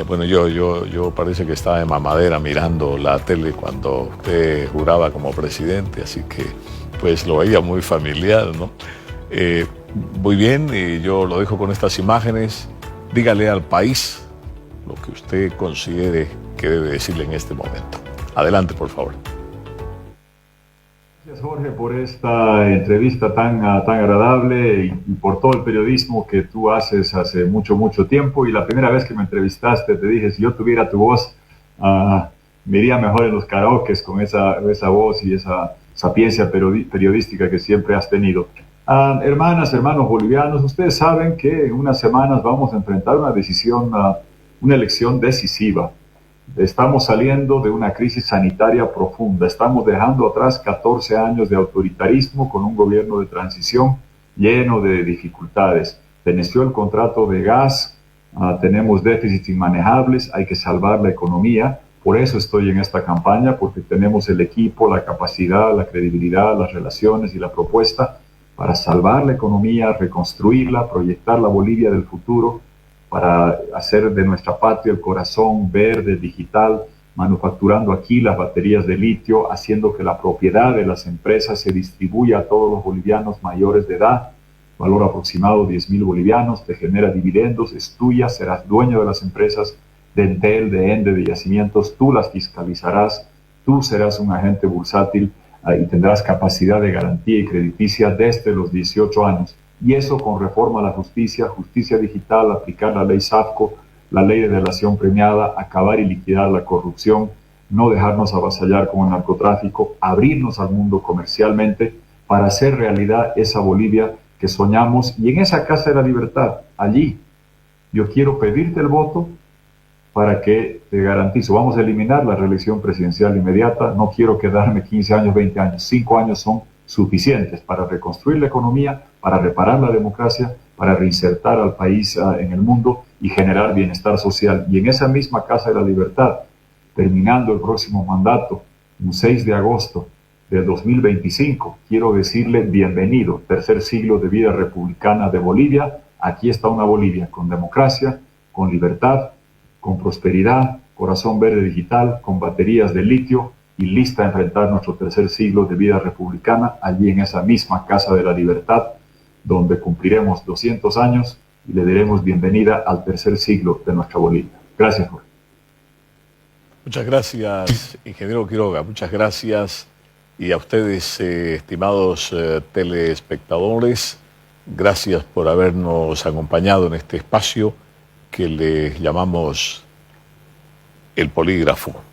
bueno, yo parece que estaba de mamadera mirando la tele cuando usted juraba como presidente, así que pues lo veía muy familiar, ¿no? Muy bien, y yo lo dejo con estas imágenes. Dígale al país lo que usted considere que debe decirle en este momento. Adelante, por favor. Gracias, Jorge, por esta entrevista tan agradable y por todo el periodismo que tú haces hace mucho tiempo. Y la primera vez que me entrevistaste te dije, si yo tuviera tu voz, me iría mejor en los karaokes con esa voz y esa sapiencia periodística que siempre has tenido. Hermanas, hermanos bolivianos, ustedes saben que en unas semanas vamos a enfrentar una elección decisiva. Estamos saliendo de una crisis sanitaria profunda. Estamos dejando atrás 14 años de autoritarismo con un gobierno de transición lleno de dificultades. Veneció el contrato de gas, tenemos déficits inmanejables, hay que salvar la economía. Por eso estoy en esta campaña, porque tenemos el equipo, la capacidad, la credibilidad, las relaciones y la propuesta para salvar la economía, reconstruirla, proyectar la Bolivia del futuro, para hacer de nuestra patria el corazón verde, digital, manufacturando aquí las baterías de litio, haciendo que la propiedad de las empresas se distribuya a todos los bolivianos mayores de edad, valor aproximado 10.000 bolivianos, te genera dividendos, es tuya, serás dueño de las empresas de Entel, de Ende, de Yacimientos, tú las fiscalizarás, tú serás un agente bursátil y tendrás capacidad de garantía y crediticia desde los 18 años. Y eso con reforma a la justicia digital, aplicar la ley SAFCO, la ley de delación premiada, acabar y liquidar la corrupción, no dejarnos avasallar con el narcotráfico, abrirnos al mundo comercialmente para hacer realidad esa Bolivia que soñamos. Y en esa Casa de la Libertad, allí, yo quiero pedirte el voto para que te garantizo, vamos a eliminar la reelección presidencial inmediata, no quiero quedarme 15 años, 20 años, 5 años son suficientes para reconstruir la economía, para reparar la democracia, para reinsertar al país en el mundo y generar bienestar social. Y en esa misma Casa de la Libertad, terminando el próximo mandato, un 6 de agosto del 2025, quiero decirle bienvenido, tercer siglo de vida republicana de Bolivia. Aquí está una Bolivia con democracia, con libertad, con prosperidad, corazón verde digital, con baterías de litio, y lista a enfrentar nuestro tercer siglo de vida republicana, allí en esa misma Casa de la Libertad, donde cumpliremos 200 años y le daremos bienvenida al tercer siglo de nuestra Bolivia. Gracias, Jorge. Muchas gracias, ingeniero Quiroga, muchas gracias. Y a ustedes, estimados telespectadores, gracias por habernos acompañado en este espacio que les llamamos El Polígrafo.